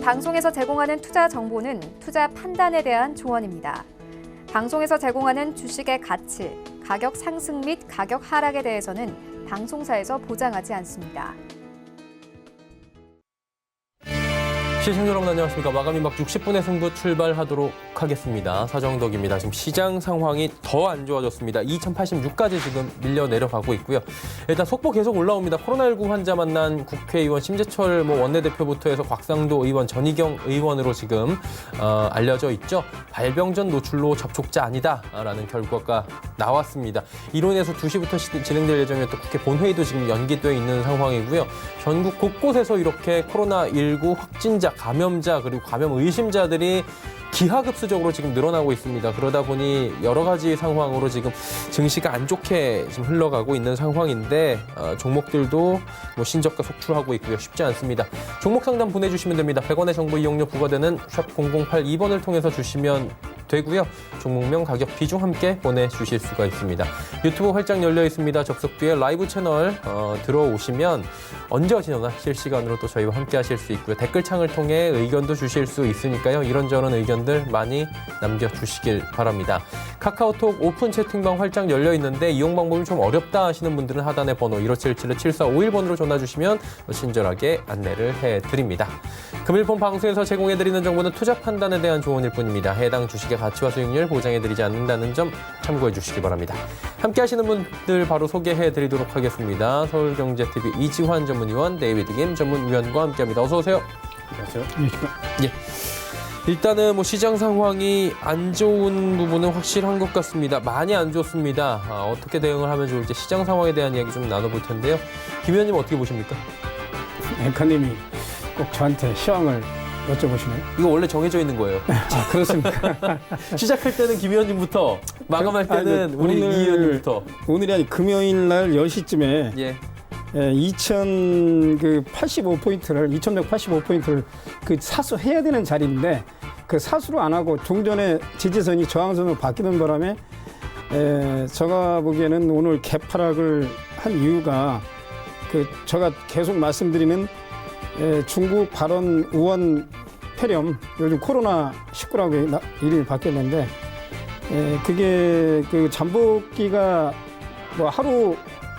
방송에서 제공하는 투자 정보는 투자 판단에 대한 조언입니다. 방송에서 제공하는 주식의 가치, 가격 상승 및 가격 하락에 대해서는 방송사에서 보장하지 않습니다. 시청자 여러분 안녕하십니까. 마감이 막 60분의 승부 출발하도록 하겠습니다. 서정덕입니다. 지금 시장 상황이 더 안 좋아졌습니다. 2086까지 지금 밀려 내려가고 있고요. 일단 속보 계속 올라옵니다. 코로나19 환자 만난 국회의원 심재철 원내대표부터 해서 곽상도 의원, 전희경 의원으로 지금 알려져 있죠. 발병전 노출로 접촉자 아니다라는 결과가 나왔습니다. 이로 인해서 2시부터 진행될 예정이었던 국회 본회의도 지금 연기돼 있는 상황이고요. 전국 곳곳에서 이렇게 코로나19 확진자, 감염자 그리고 감염 의심자들이 기하급수적으로 지금 늘어나고 있습니다. 그러다 보니 여러 가지 상황으로 지금 증시가 안 좋게 지금 흘러가고 있는 상황인데 종목들도 뭐 신저가 속출하고 있고요. 쉽지 않습니다. 종목 상담 보내주시면 됩니다. 100원의 정보 이용료 부과되는 샵 0082번을 통해서 주시면 되고요. 종목명, 가격, 비중 함께 보내주실 수가 있습니다. 유튜브 활짝 열려 있습니다. 접속 뒤에 라이브 채널 들어오시면 언제 어디나 실시간으로 또 저희와 함께 하실 수 있고요. 댓글창을 통해 의견도 주실 수 있으니까요. 이런저런 의견들 많이 남겨주시길 바랍니다. 카카오톡 오픈 채팅방 활짝 열려 있는데 이용 방법이 좀 어렵다 하시는 분들은 하단의 번호 1577-7451번으로 전화 주시면 친절하게 안내를 해드립니다. 금일폰 방송에서 제공해드리는 정보는 투자 판단에 대한 조언일 뿐입니다. 해당 주식의 가치와 수익률 보장해드리지 않는다는 점 참고해 주시기 바랍니다. 함께 하시는 분들 바로 소개해드리도록 하겠습니다. 서울경제TV 이지환 전문위원, 데이비드 김 전문위원과 함께합니다. 어서 오세요. 안녕하세요. 예. 일단은 뭐 시장 상황이 안 좋은 부분은 확실한 것 같습니다. 많이 안 좋습니다. 어떻게 대응을 하면 좋을지 시장 상황에 대한 이야기 좀 나눠볼 텐데요. 김 의원님 어떻게 보십니까? 앵커님이 꼭 저한테 시황을 여쭤보시네요. 이거 원래 정해져 있는 거예요. 아, 그렇습니까? 시작할 때는 김 의원님부터, 마감할 때는 우리 이 의원님부터. 오늘이 아니 금요일 날 10시쯤에 예. 2185포인트를 그 사수해야 되는 자리인데 그 사수를 안 하고 종전에 지지선이 저항선으로 바뀌는 바람에 제가 보기에는 오늘 개파락을 한 이유가 그 제가 계속 말씀드리는 중국 발언 우원 폐렴, 요즘 코로나19라고 이름이 바뀌었는데 그게 그 잠복기가 뭐 하루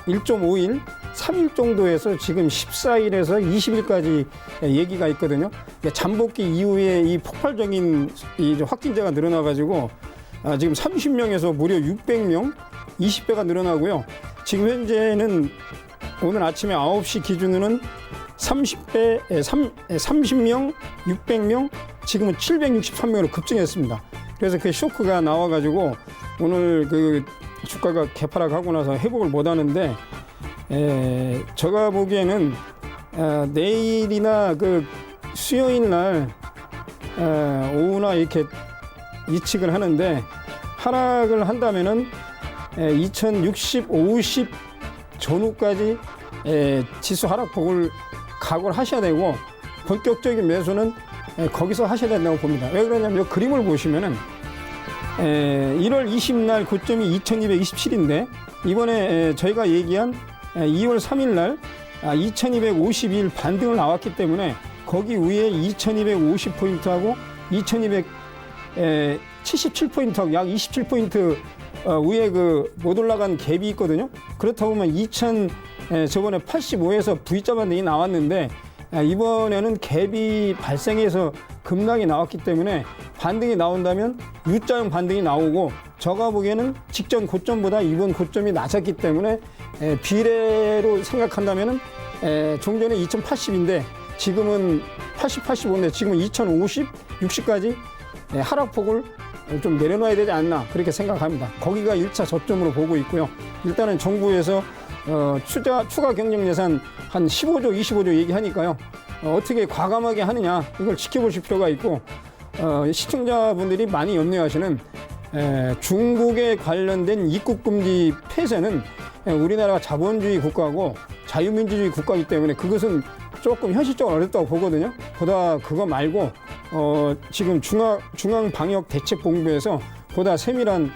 1.5일 3일 정도에서 지금 14일에서 20일까지 얘기가 있거든요. 잠복기 이후에 이 폭발적인 이 확진자가 늘어나가지고 지금 30명에서 무려 600명, 20배가 늘어나고요. 지금 현재는 오늘 아침에 9시 기준으로는 30명, 600명, 지금은 763명으로 급증했습니다. 그래서 그 쇼크가 나와가지고 오늘 그 주가가 개파락하고 나서 회복을 못 하는데 제가 보기에는 내일이나 그 수요일 날 오후나 이렇게 예측을 하는데 하락을 한다면은 2060, 50 전후까지 지수 하락폭을 각오를 하셔야 되고 본격적인 매수는 거기서 하셔야 된다고 봅니다. 왜 그러냐면 이 그림을 보시면은 1월 20일 고점이 2227인데 이번에 저희가 얘기한 2월 3일 날 2252일 반등을 나왔기 때문에 거기 위에 2250포인트하고 2277포인트하고 약 27포인트 위에 그 못 올라간 갭이 있거든요. 그렇다 보면 저번에 85에서 V자 반등이 나왔는데 이번에는 갭이 발생해서 급락이 나왔기 때문에 반등이 나온다면 U자형 반등이 나오고 제가 보기에는 직전 고점보다 이번 고점이 낮았기 때문에 비례로 생각한다면은 종전에 2080인데 지금은 80, 85인데 지금은 2050, 60까지 하락폭을 좀 내려놔야 되지 않나 그렇게 생각합니다. 거기가 1차 저점으로 보고 있고요. 일단은 정부에서 추가 경정 예산 한 15조, 25조 얘기하니까요. 어떻게 과감하게 하느냐 이걸 지켜보실 필요가 있고 시청자분들이 많이 염려하시는 중국에 관련된 입국금지 폐쇄는 우리나라가 자본주의 국가고 자유민주주의 국가이기 때문에 그것은 조금 현실적으로 어렵다고 보거든요. 보다 그거 말고 지금 중앙방역대책본부에서 보다 세밀한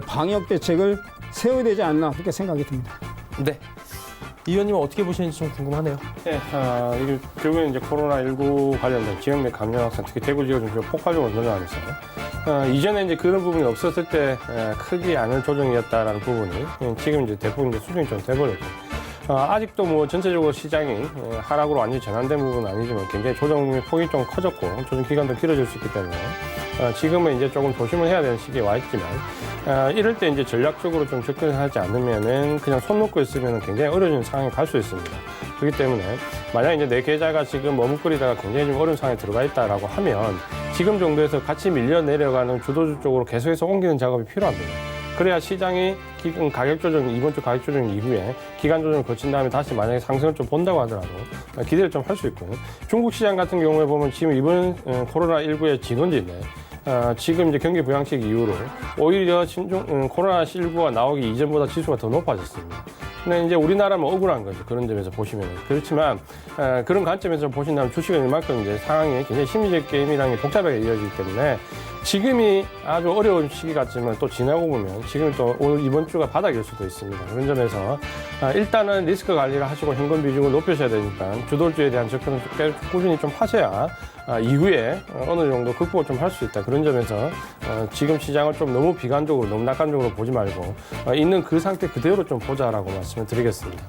방역 대책을 세워야 되지 않나 그렇게 생각이 듭니다. 네. 이 의원님은 어떻게 보시는지 좀 궁금하네요. 네, 이게 결국엔 이제 코로나19 관련된 지역 내 감염 확산, 특히 대구 지역은 좀 폭발적으로 늘어나면서 이전에 이제 그런 부분이 없었을 때 크게 안을 조정이었다라는 부분이 지금 이제 대부분 이제 수준이 좀 돼버렸고. 아직도 뭐 전체적으로 시장이 하락으로 완전히 전환된 부분은 아니지만 굉장히 조정의 폭이 좀 커졌고 조정 기간도 길어질 수 있기 때문에 지금은 이제 조금 조심을 해야 되는 시기에 와 있지만 이럴 때 이제 전략적으로 좀 접근하지 않으면은 그냥 손 놓고 있으면 굉장히 어려운 상황에 갈 수 있습니다. 그렇기 때문에 만약 이제 내 계좌가 지금 머뭇거리다가 굉장히 좀 어려운 상황에 들어가 있다라고 하면 지금 정도에서 같이 밀려 내려가는 주도주 쪽으로 계속해서 옮기는 작업이 필요합니다. 그래야 시장이 가격 조정, 이번 주 가격 조정 이후에 기간 조정을 거친 다음에 다시 만약에 상승을 좀 본다고 하더라도 기대를 좀 할 수 있고요. 중국 시장 같은 경우에 보면 지금 이번 코로나19의 진원지인데 지금 이제 경기 부양책 이후로 오히려 코로나19가 나오기 이전보다 지수가 더 높아졌습니다. 근데 이제 우리나라는 억울한 거죠. 그런 점에서 보시면. 그렇지만 그런 관점에서 보신다면 주식은 이만큼 이제 상황이 굉장히 심리적 게임이라는 게 복잡하게 이어지기 때문에 지금이 아주 어려운 시기 같지만 또 지나고 보면 지금 또 오늘 이번 주가 바닥일 수도 있습니다. 그런 점에서 일단은 리스크 관리를 하시고 현금 비중을 높이셔야 되니까 주도주에 대한 접근을 꾸준히 좀 하셔야 이후에 어느 정도 극복을 좀 할 수 있다. 그런 점에서 지금 시장을 좀 너무 비관적으로, 너무 낙관적으로 보지 말고 있는 그 상태 그대로 좀 보자라고 말씀을 드리겠습니다.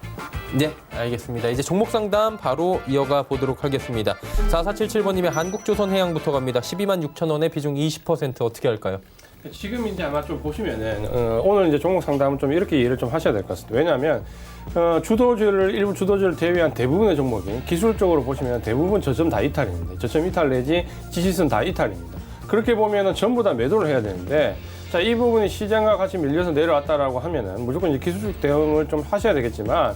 네, 알겠습니다. 이제 종목 상담 바로 이어가 보도록 하겠습니다. 4477번님의 한국조선해양부터 갑니다. 12만 6천 원에 비중 20% 어떻게 할까요? 지금 이제 아마 좀 보시면은 오늘 이제 종목 상담은 좀 이렇게 이해를 좀 하셔야 될 것 같습니다. 왜냐하면 일부 주도주를 제외한 대부분의 종목이 기술적으로 보시면 대부분 저점 다 이탈입니다. 저점 이탈 내지 지지선 다 이탈입니다. 그렇게 보면은 전부 다 매도를 해야 되는데 자, 이 부분이 시장과 같이 밀려서 내려왔다라고 하면은 무조건 이제 기술적 대응을 좀 하셔야 되겠지만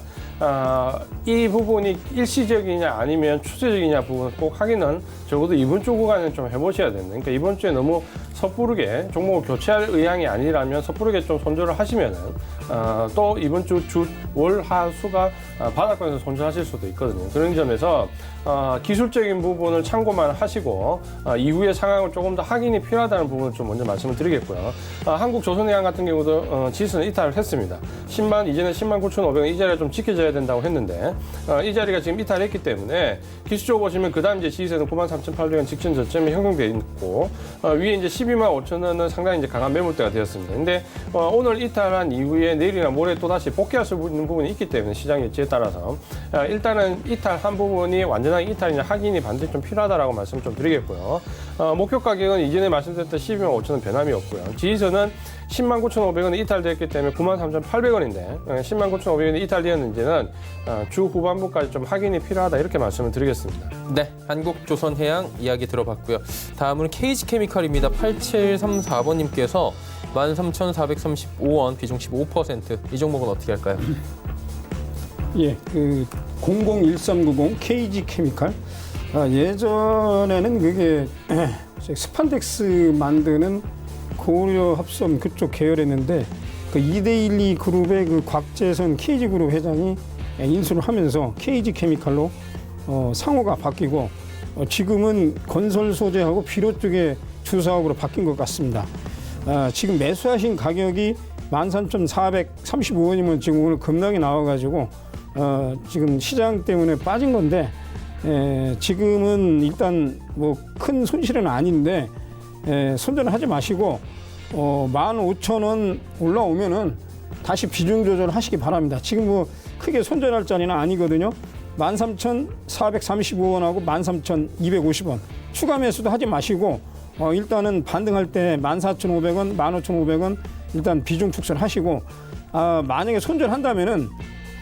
이 부분이 일시적이냐 아니면 추세적이냐 부분을 꼭 확인은 적어도 이번 주 구간은 좀 해보셔야 됩니다. 그러니까 이번 주에 너무 섣부르게 종목을 교체할 의향이 아니라면 섣부르게 좀 손절을 하시면은 또 이번 주 월, 하, 수가 바닥권에서 손절하실 수도 있거든요. 그런 점에서 기술적인 부분을 참고만 하시고 이후의 상황을 조금 더 확인이 필요하다는 부분을 좀 먼저 말씀을 드리겠고요. 한국조선해양 같은 경우도 지수는 이탈을 했습니다. 이전에 10만 9,500원 이 자리가 좀 지켜져야 된다고 했는데 이 자리가 지금 이탈했기 때문에 기술적으로 보시면 그 다음 이제 지수에는 93,800원 직전 저점이 형성되어 있고 위에 이제 12만 5천 원은 상당히 이제 강한 매물대가 되었습니다. 근데 오늘 이탈한 이후에 내일이나 모레 또 다시 복귀할 수 있는 부분이 있기 때문에 시장 예측에 따라서 일단은 이탈한 부분이 완전하게 이탈이냐 확인이 반드시 좀 필요하다라고 말씀을 좀 드리겠고요. 목표 가격은 이전에 말씀드렸던 12만 5천 원 변함이 없고요. 지지선은 10만 9,500원에 이탈됐기 때문에 93,800원인데 10만 9,500원에 이탈되었는지는 주 후반부까지 좀 확인이 필요하다 이렇게 말씀을 드리겠습니다. 네, 한국조선해양 이야기 들어봤고요. 다음은 KG케미칼입니다. 8734번님께서 13,435원 비중 15%. 이 종목은 어떻게 할까요? 예, 그 001390 KG케미칼. 예전에는 그게 스판덱스 만드는 고려 합섬 그쪽 계열했는데 그 이데일리 그룹의 그 곽재선 KG그룹 회장이 인수를 하면서 KG케미칼로 상호가 바뀌고 지금은 건설 소재하고 비료 쪽에 주사업으로 바뀐 것 같습니다. 지금 매수하신 가격이 13,435원이면 지금 오늘 급락이 나와가지고 지금 시장 때문에 빠진 건데 지금은 일단 뭐 큰 손실은 아닌데 손절은 하지 마시고 15,000원 올라오면은 다시 비중 조절하시기 바랍니다. 지금 뭐 크게 손절할 자리는 아니거든요. 13,435원하고 13,250원 추가 매수도 하지 마시고 일단은 반등할 때 14,500원, 15,500원 일단 비중 축소하시고 만약에 손절한다면은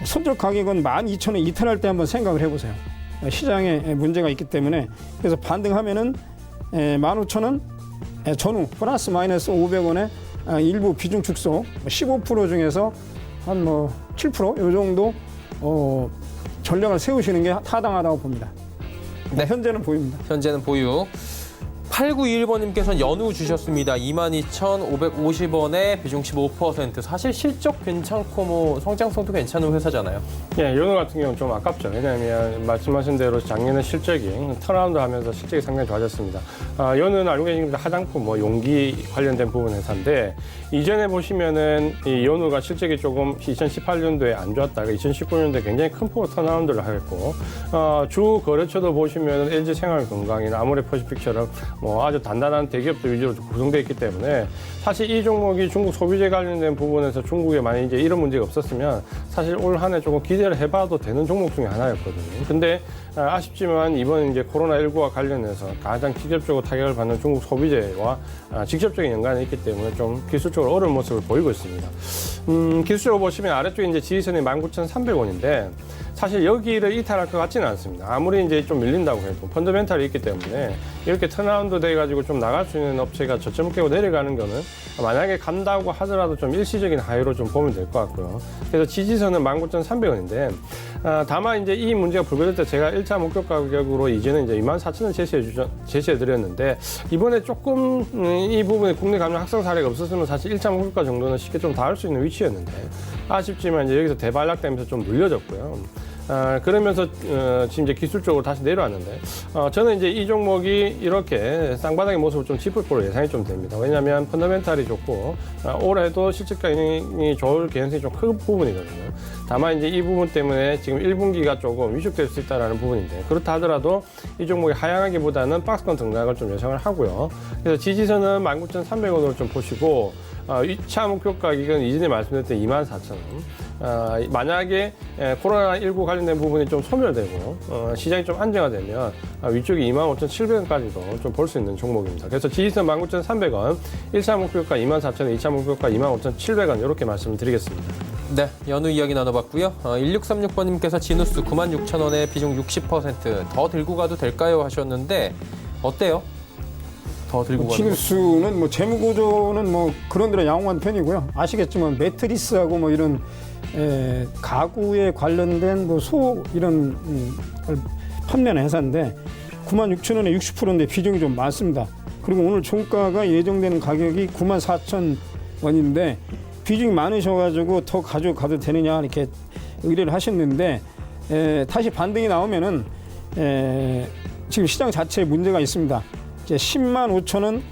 손절 가격은 12,000원 이탈할 때 한번 생각을 해보세요. 시장에 문제가 있기 때문에 그래서 반등하면은 15,000원 전후 플러스 마이너스 500원에 일부 비중 축소 15% 중에서 한 뭐 7% 이 정도 전략을 세우시는 게 타당하다고 봅니다. 네. 현재는 보입니다. 현재는 보유. 8921번님께서는 연우 주셨습니다. 22,550원에 비중 15%. 사실 실적 괜찮고 뭐 성장성도 괜찮은 회사잖아요. 예, 연우 같은 경우는 좀 아깝죠. 왜냐하면 말씀하신 대로 작년에 실적이 턴어라운드 하면서 실적이 상당히 좋아졌습니다. 연우는 알고 계신 화장품, 뭐 용기 관련된 부분 회사인데 이전에 보시면은 이 연우가 실적이 조금 2018년도에 안 좋았다가 2019년도에 굉장히 큰 폭으로 턴어라운드를 하겠고 주 거래처도 보시면은 LG생활건강이나 아모레퍼시픽처럼 뭐 아주 단단한 대기업들 위주로 구성되어 있기 때문에 사실 이 종목이 중국 소비재 관련된 부분에서 중국에 만약 이제 이런 문제가 없었으면 사실 올 한 해 조금 기대를 해봐도 되는 종목 중에 하나였거든요. 근데 아쉽지만 이번 이제 코로나19와 관련해서 가장 직접적으로 타격을 받는 중국 소비재와 직접적인 연관이 있기 때문에 좀 기술적으로 어려운 모습을 보이고 있습니다. 기술적으로 보시면 아래쪽에 이제 지지선이 19,300원인데 사실 여기를 이탈할 것 같지는 않습니다. 아무리 이제 좀 밀린다고 해도 펀더멘탈이 있기 때문에 이렇게 턴라운드 돼가지고 좀 나갈 수 있는 업체가 저점을 깨고 내려가는 거는 만약에 간다고 하더라도 좀 일시적인 하이로 좀 보면 될 것 같고요. 그래서 지지선은 19,300원인데 다만 이제 이 문제가 불거질 때 제가 1차 목표 가격으로 이제는 이제 24,000원 제시해드렸는데 이번에 조금 이 부분에 국내 감량 확산 사례가 없었으면 사실 1차 목표가 정도는 쉽게 좀 닿을 수 있는 위치였는데 아쉽지만 이제 여기서 대반락되면서 좀 눌려졌고요. 그러면서 지금 이제 기술적으로 다시 내려왔는데 저는 이제 이 종목이 이렇게 쌍바닥의 모습을 좀 짚을 거로 예상이 좀 됩니다. 왜냐하면 펀더멘탈이 좋고 올해도 실적이 좋을 개연성이 좀 큰 부분이거든요. 다만 이제 이 부분 때문에 지금 1분기가 조금 위축될 수 있다는 부분인데 그렇다 하더라도 이 종목이 하향하기보다는 박스권 등락을 좀 예상을 하고요. 그래서 지지선은 19,300원으로 좀 보시고 2차 목표 가격은 이전에 말씀드렸던 24,000원. 만약에 코로나19 관련된 부분이 좀 소멸되고 시장이 좀 안정화되면 위쪽이 25,700원까지도 좀 볼 수 있는 종목입니다. 그래서 지지선 19,300원, 1차 목표가 24,000원, 2차 목표가 25,700원 이렇게 말씀을 드리겠습니다. 네, 연우 이야기 나눠봤고요. 1636번님께서 진우스 96,000원에 비중 60%. 더 들고 가도 될까요? 하셨는데 어때요? 더 들고 가는 지누스는 뭐 재무 구조는 뭐 그런 데는 양호한 편이고요. 아시겠지만 매트리스하고 뭐 이런 가구에 관련된 뭐 이런 걸 판매하는 회사인데 96,000원에 60%인데 비중이 좀 많습니다. 그리고 오늘 종가가 예정되는 가격이 94,000원인데 비중이 많으셔가지고 더 가져가도 되느냐 이렇게 의뢰를 하셨는데 다시 반등이 나오면은 지금 시장 자체에 문제가 있습니다. 이제 10만 5천 원,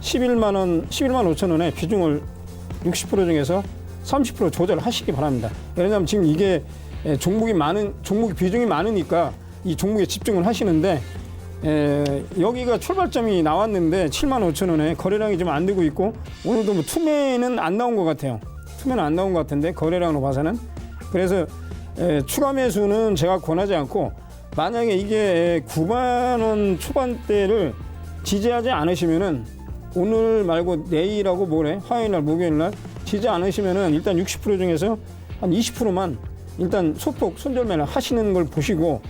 11만 5천 원에 비중을 60% 중에서 30% 조절하시기 바랍니다. 왜냐하면 지금 이게 종목이 비중이 많으니까 이 종목에 집중을 하시는데 여기가 출발점이 나왔는데 7만 5천 원에 거래량이 좀 안 되고 있고 오늘도 뭐 투매는 안 나온 것 같아요. 투매는 안 나온 것 같은데 거래량으로 봐서는 그래서 추가 매수는 제가 권하지 않고 만약에 이게 9만 원 초반대를 지지하지 않으시면은 오늘 말고 내일하고 모레 화요일 날 목요일 날 지지 않으시면은 일단 60% 중에서 한 20%만 일단 소폭 손절매를 하시는 걸 보시고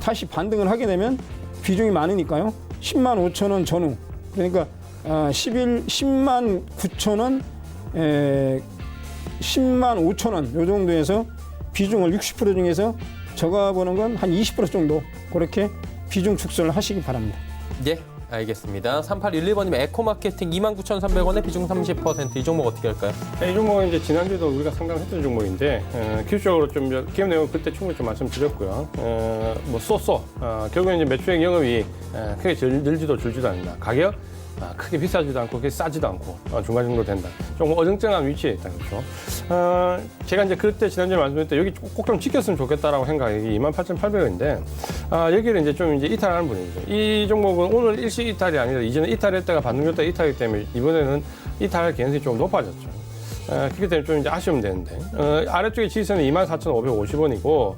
다시 반등을 하게 되면 비중이 많으니까요. 10만 5천 원 전후 그러니까 10만 9천 원 10만 5천 원 요 정도에서 비중을 60% 중에서 제가 보는 건 한 20% 정도 그렇게 비중 축소를 하시기 바랍니다. 네, 알겠습니다. 3811번님 에코마케팅 29,300원에 비중 30%. 이 종목 어떻게 할까요? 이 종목은 이제 지난주에도 우리가 상담했던 종목인데 기술적으로 좀 기업 내용 그때 충분히 좀 말씀드렸고요. 뭐 결국엔 이제 매출액 영업이 크게 늘지도 줄지도 않는다. 가격 크게 비싸지도 않고 크게 싸지도 않고 중간 정도 된다. 조금 어정쩡한 위치에 있다. 그렇죠. 제가 이제 그때 지난주에 말씀드렸을 때 여기 꼭 좀 지켰으면 좋겠다라고 생각이 28,800원인데 여기를 이제 좀 이제 이탈하는 분위기죠. 이 종목은 오늘 일시 이탈이 아니라 이전에 이탈했다가 반등했다가 이탈이기 때문에 이번에는 이탈할 개연성이 좀 높아졌죠. 그렇기 때문에 좀 이제 아쉬우면 되는데 아래쪽에 지지선은 24,550원이고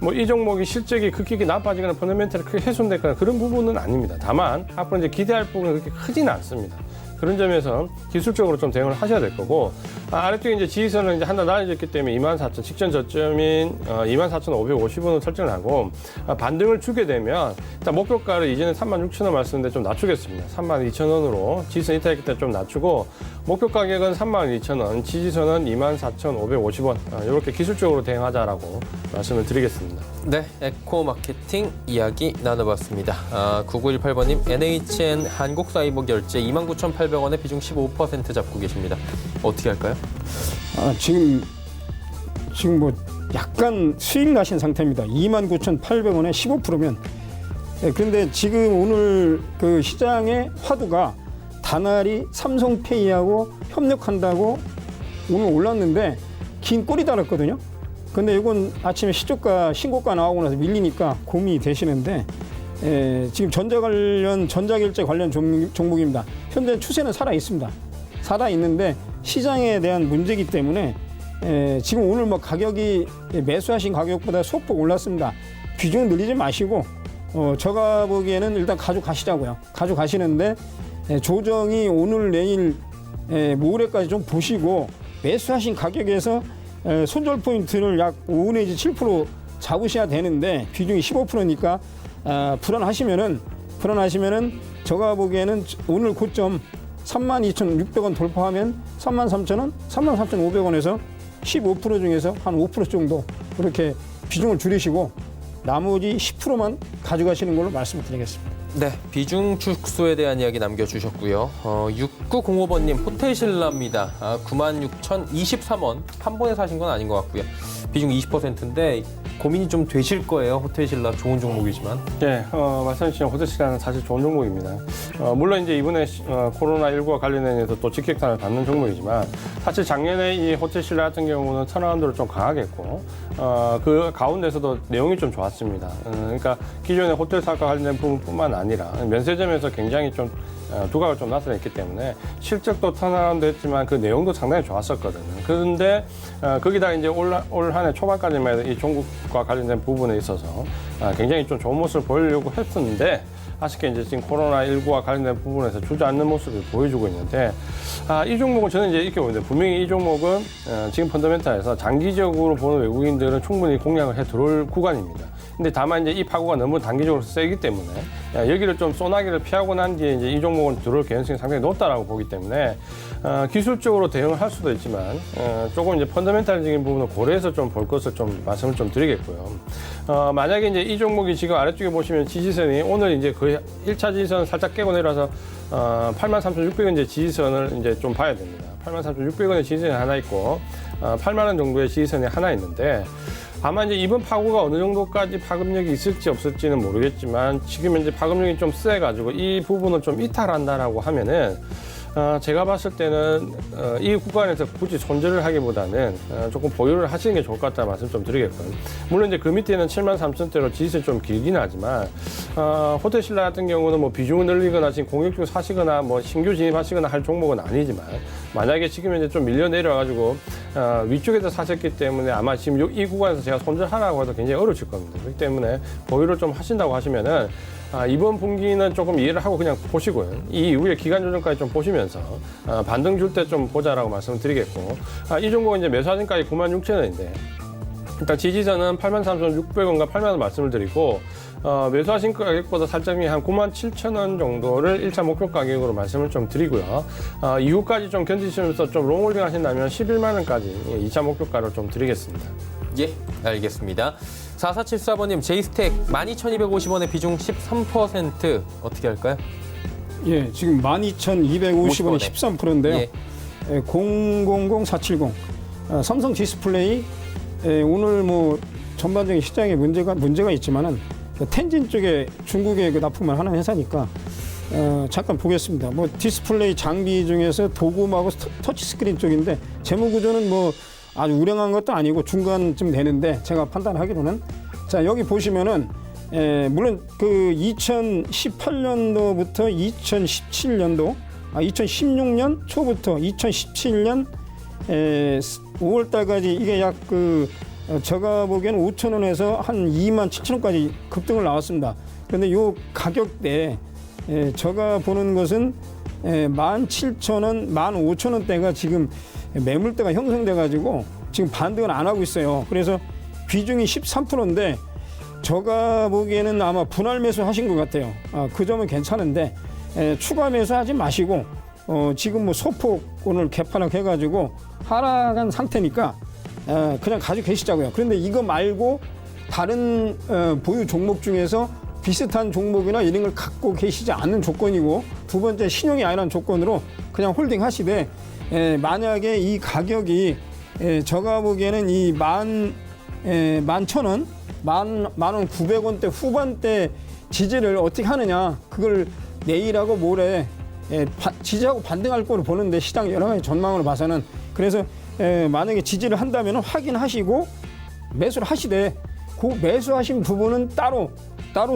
뭐 이 종목이 실적이 급격히 나빠지거나 펀더멘탈이 크게 훼손됐거나 그런 부분은 아닙니다. 다만 앞으로 이제 기대할 부분은 그렇게 크지는 않습니다. 그런 점에서 기술적으로 좀 대응을 하셔야 될 거고 아래쪽에 이제 지지선은 이제 하나 나눠졌기 때문에 24,000 직전 저점인 24,550원을 설정을 하고 반등을 주게 되면 일단 목표가를 이제는 36,000원 말씀인데 좀 낮추겠습니다. 32,000원으로 지지선 이탈했기 때문에 좀 낮추고 목표 가격은 32,000원, 지지선은 24,550원 이렇게 기술적으로 대응하자라고 말씀을 드리겠습니다. 네, 에코 마케팅 이야기 나눠봤습니다. 9918번님, NHN 한국사이버결제 29,800원에 비중 15% 잡고 계십니다. 어떻게 할까요? 지금 뭐 약간 수익 나신 상태입니다. 29,800원에 15%면. 그런데 지금 오늘 그 시장의 화두가 다날이 삼성페이하고 협력한다고 오늘 올랐는데 긴 꼬리 달았거든요. 근데 이건 아침에 시초가 신고가 나오고 나서 밀리니까 고민이 되시는데 지금 전자결제 관련 종목입니다. 현재 추세는 살아 있습니다. 살아 있는데 시장에 대한 문제이기 때문에 지금 오늘 뭐 가격이 매수하신 가격보다 소폭 올랐습니다. 비중 늘리지 마시고 제가 보기에는 일단 가져가시자고요. 가져가시는데 조정이 오늘 내일 모레까지 좀 보시고 매수하신 가격에서 손절 포인트를 약 5 내지 7% 잡으셔야 되는데 비중이 15%니까 불안하시면은 제가 보기에는 오늘 고점 32,600원 돌파하면 33,000원, 33,500원에서 15% 중에서 한 5% 정도 그렇게 비중을 줄이시고 나머지 10%만 가져가시는 걸로 말씀드리겠습니다. 네, 비중 축소에 대한 이야기 남겨주셨고요. 6905번님, 호텔신라입니다. 96,023원. 한 번에 사신 건 아닌 것 같고요. 비중 20%인데 고민이 좀 되실 거예요. 호텔신라 좋은 종목이지만. 네, 말씀 주신 호텔신라는 사실 좋은 종목입니다. 물론 이제 이번에 코로나19와 관련해서 또 직격탄을 받는 종목이지만 사실 작년에 이 호텔신라 같은 경우는 턴어라운드를 좀 강하겠고 그 가운데서도 내용이 좀 좋았습니다. 그러니까 기존의 호텔 사업과 관련된 부분뿐만 아니라 면세점에서 굉장히 좀 두각을 좀 나타냈기 때문에 실적도 턴어라운드 했지만 그 내용도 상당히 좋았었거든요. 그런데 거기다 이제 올 한 해 초반까지만 해도 이 종국과 관련된 부분에 있어서 굉장히 좀 좋은 모습을 보이려고 했었는데 아쉽게 이제 지금 코로나19와 관련된 부분에서 주저앉는 모습을 보여주고 있는데 이 종목은 저는 이제 이렇게 보는데 분명히 이 종목은 지금 펀더멘탈에서 장기적으로 보는 외국인들은 충분히 공략을 해 들어올 구간입니다. 근데 다만 이제 이 파고가 너무 단기적으로 세기 때문에 여기를 좀 소나기를 피하고 난 뒤에 이제 이 종목은 들어올 개연성이 상당히 높다라고 보기 때문에 기술적으로 대응을 할 수도 있지만 조금 이제 펀더멘탈적인 부분을 고려해서 좀 볼 것을 좀 말씀을 좀 드리겠고요. 만약에 이제 이 종목이 지금 아래쪽에 보시면 지지선이 오늘 이제 거의 1차 지지선을 살짝 깨고 내려서 83,600원 이제 지지선을 이제 좀 봐야 됩니다. 83,600원의 지지선이 하나 있고 8만 원 정도의 지지선이 하나 있는데 아마 이제 이번 파고가 어느 정도까지 파급력이 있을지 없을지는 모르겠지만 지금 현재 파급력이 좀 세가지고 이 부분을 좀 이탈한다라고 하면은 제가 봤을 때는 이 구간에서 굳이 손절을 하기보다는 조금 보유를 하시는 게 좋을 것 같다는 말씀 좀 드리겠고요. 물론 이제 그 밑에는 73,000대로 지지선이 좀 길긴 하지만 호텔신라 같은 경우는 뭐 비중을 늘리거나 지금 공격적으로 사시거나 뭐 신규 진입하시거나 할 종목은 아니지만 만약에 지금 이제 좀 밀려 내려가지고 위쪽에서 사셨기 때문에 아마 지금 이 구간에서 제가 손절하라고 해도 굉장히 어려우실 겁니다. 그렇기 때문에 보유를 좀 하신다고 하시면은 이번 분기는 조금 이해를 하고 그냥 보시고요. 이 이후에 기간 조정까지 좀 보시면서 반등 줄 때 좀 보자라고 말씀을 드리겠고 이 종목은 이제 매수하진가지 96,000원인데 일단 지지선은 83,600원과 8만 원 말씀을 드리고 매수하신 가격보다 살짝 한 97,000원 정도를 1차 목표 가격으로 말씀을 좀 드리고요. 이후까지 좀 견디시면서 좀 롱홀딩 하신다면 11만 원까지 2차 목표가를 좀 드리겠습니다. 예, 알겠습니다. 4474번님, 제이스텍 12,250원에 비중 13% 어떻게 할까요? 예, 지금 12,250원이 13%인데요. 예. 000470 삼성 디스플레이 오늘 뭐 전반적인 시장에 문제가 있지만은 텐진 쪽에 중국에 그 납품을 하는 회사니까 잠깐 보겠습니다. 뭐 디스플레이 장비 중에서 도구하고 터치 스크린 쪽인데 재무 구조는 뭐 아주 우량한 것도 아니고 중간쯤 되는데 제가 판단하기로는 자 여기 보시면은 물론 그 2018년도부터 2017년도 2016년 초부터 2017년 5월달까지 이게 약 제가 보기에는 5,000원에서 한 27,000원까지 급등을 나왔습니다. 그런데 요 가격대 제가 보는 것은 17,000원, 15,000원대가 지금 매물대가 형성돼 가지고 지금 반등을 안 하고 있어요. 그래서 비중이 13%인데 제가 보기에는 아마 분할 매수 하신 것 같아요. 그 점은 괜찮은데 추가 매수하지 마시고 지금 뭐 소폭 오늘 개파락 해가지고 하락한 상태니까 그냥 가지고 계시자고요. 그런데 이거 말고 다른 보유 종목 중에서 비슷한 종목이나 이런 걸 갖고 계시지 않는 조건이고 두 번째 신용이 아니라는 조건으로 그냥 홀딩 하시되 만약에 이 가격이 제가 보기에는 이 11,000원, 10,900원대 후반대 지지를 어떻게 하느냐 그걸 내일하고 모레 지지하고 반등할 거로 보는데 시장 여러 가지 전망으로 봐서는 그래서 만약에 지지를 한다면 확인하시고 매수를 하시되 그 매수하신 부분은 따로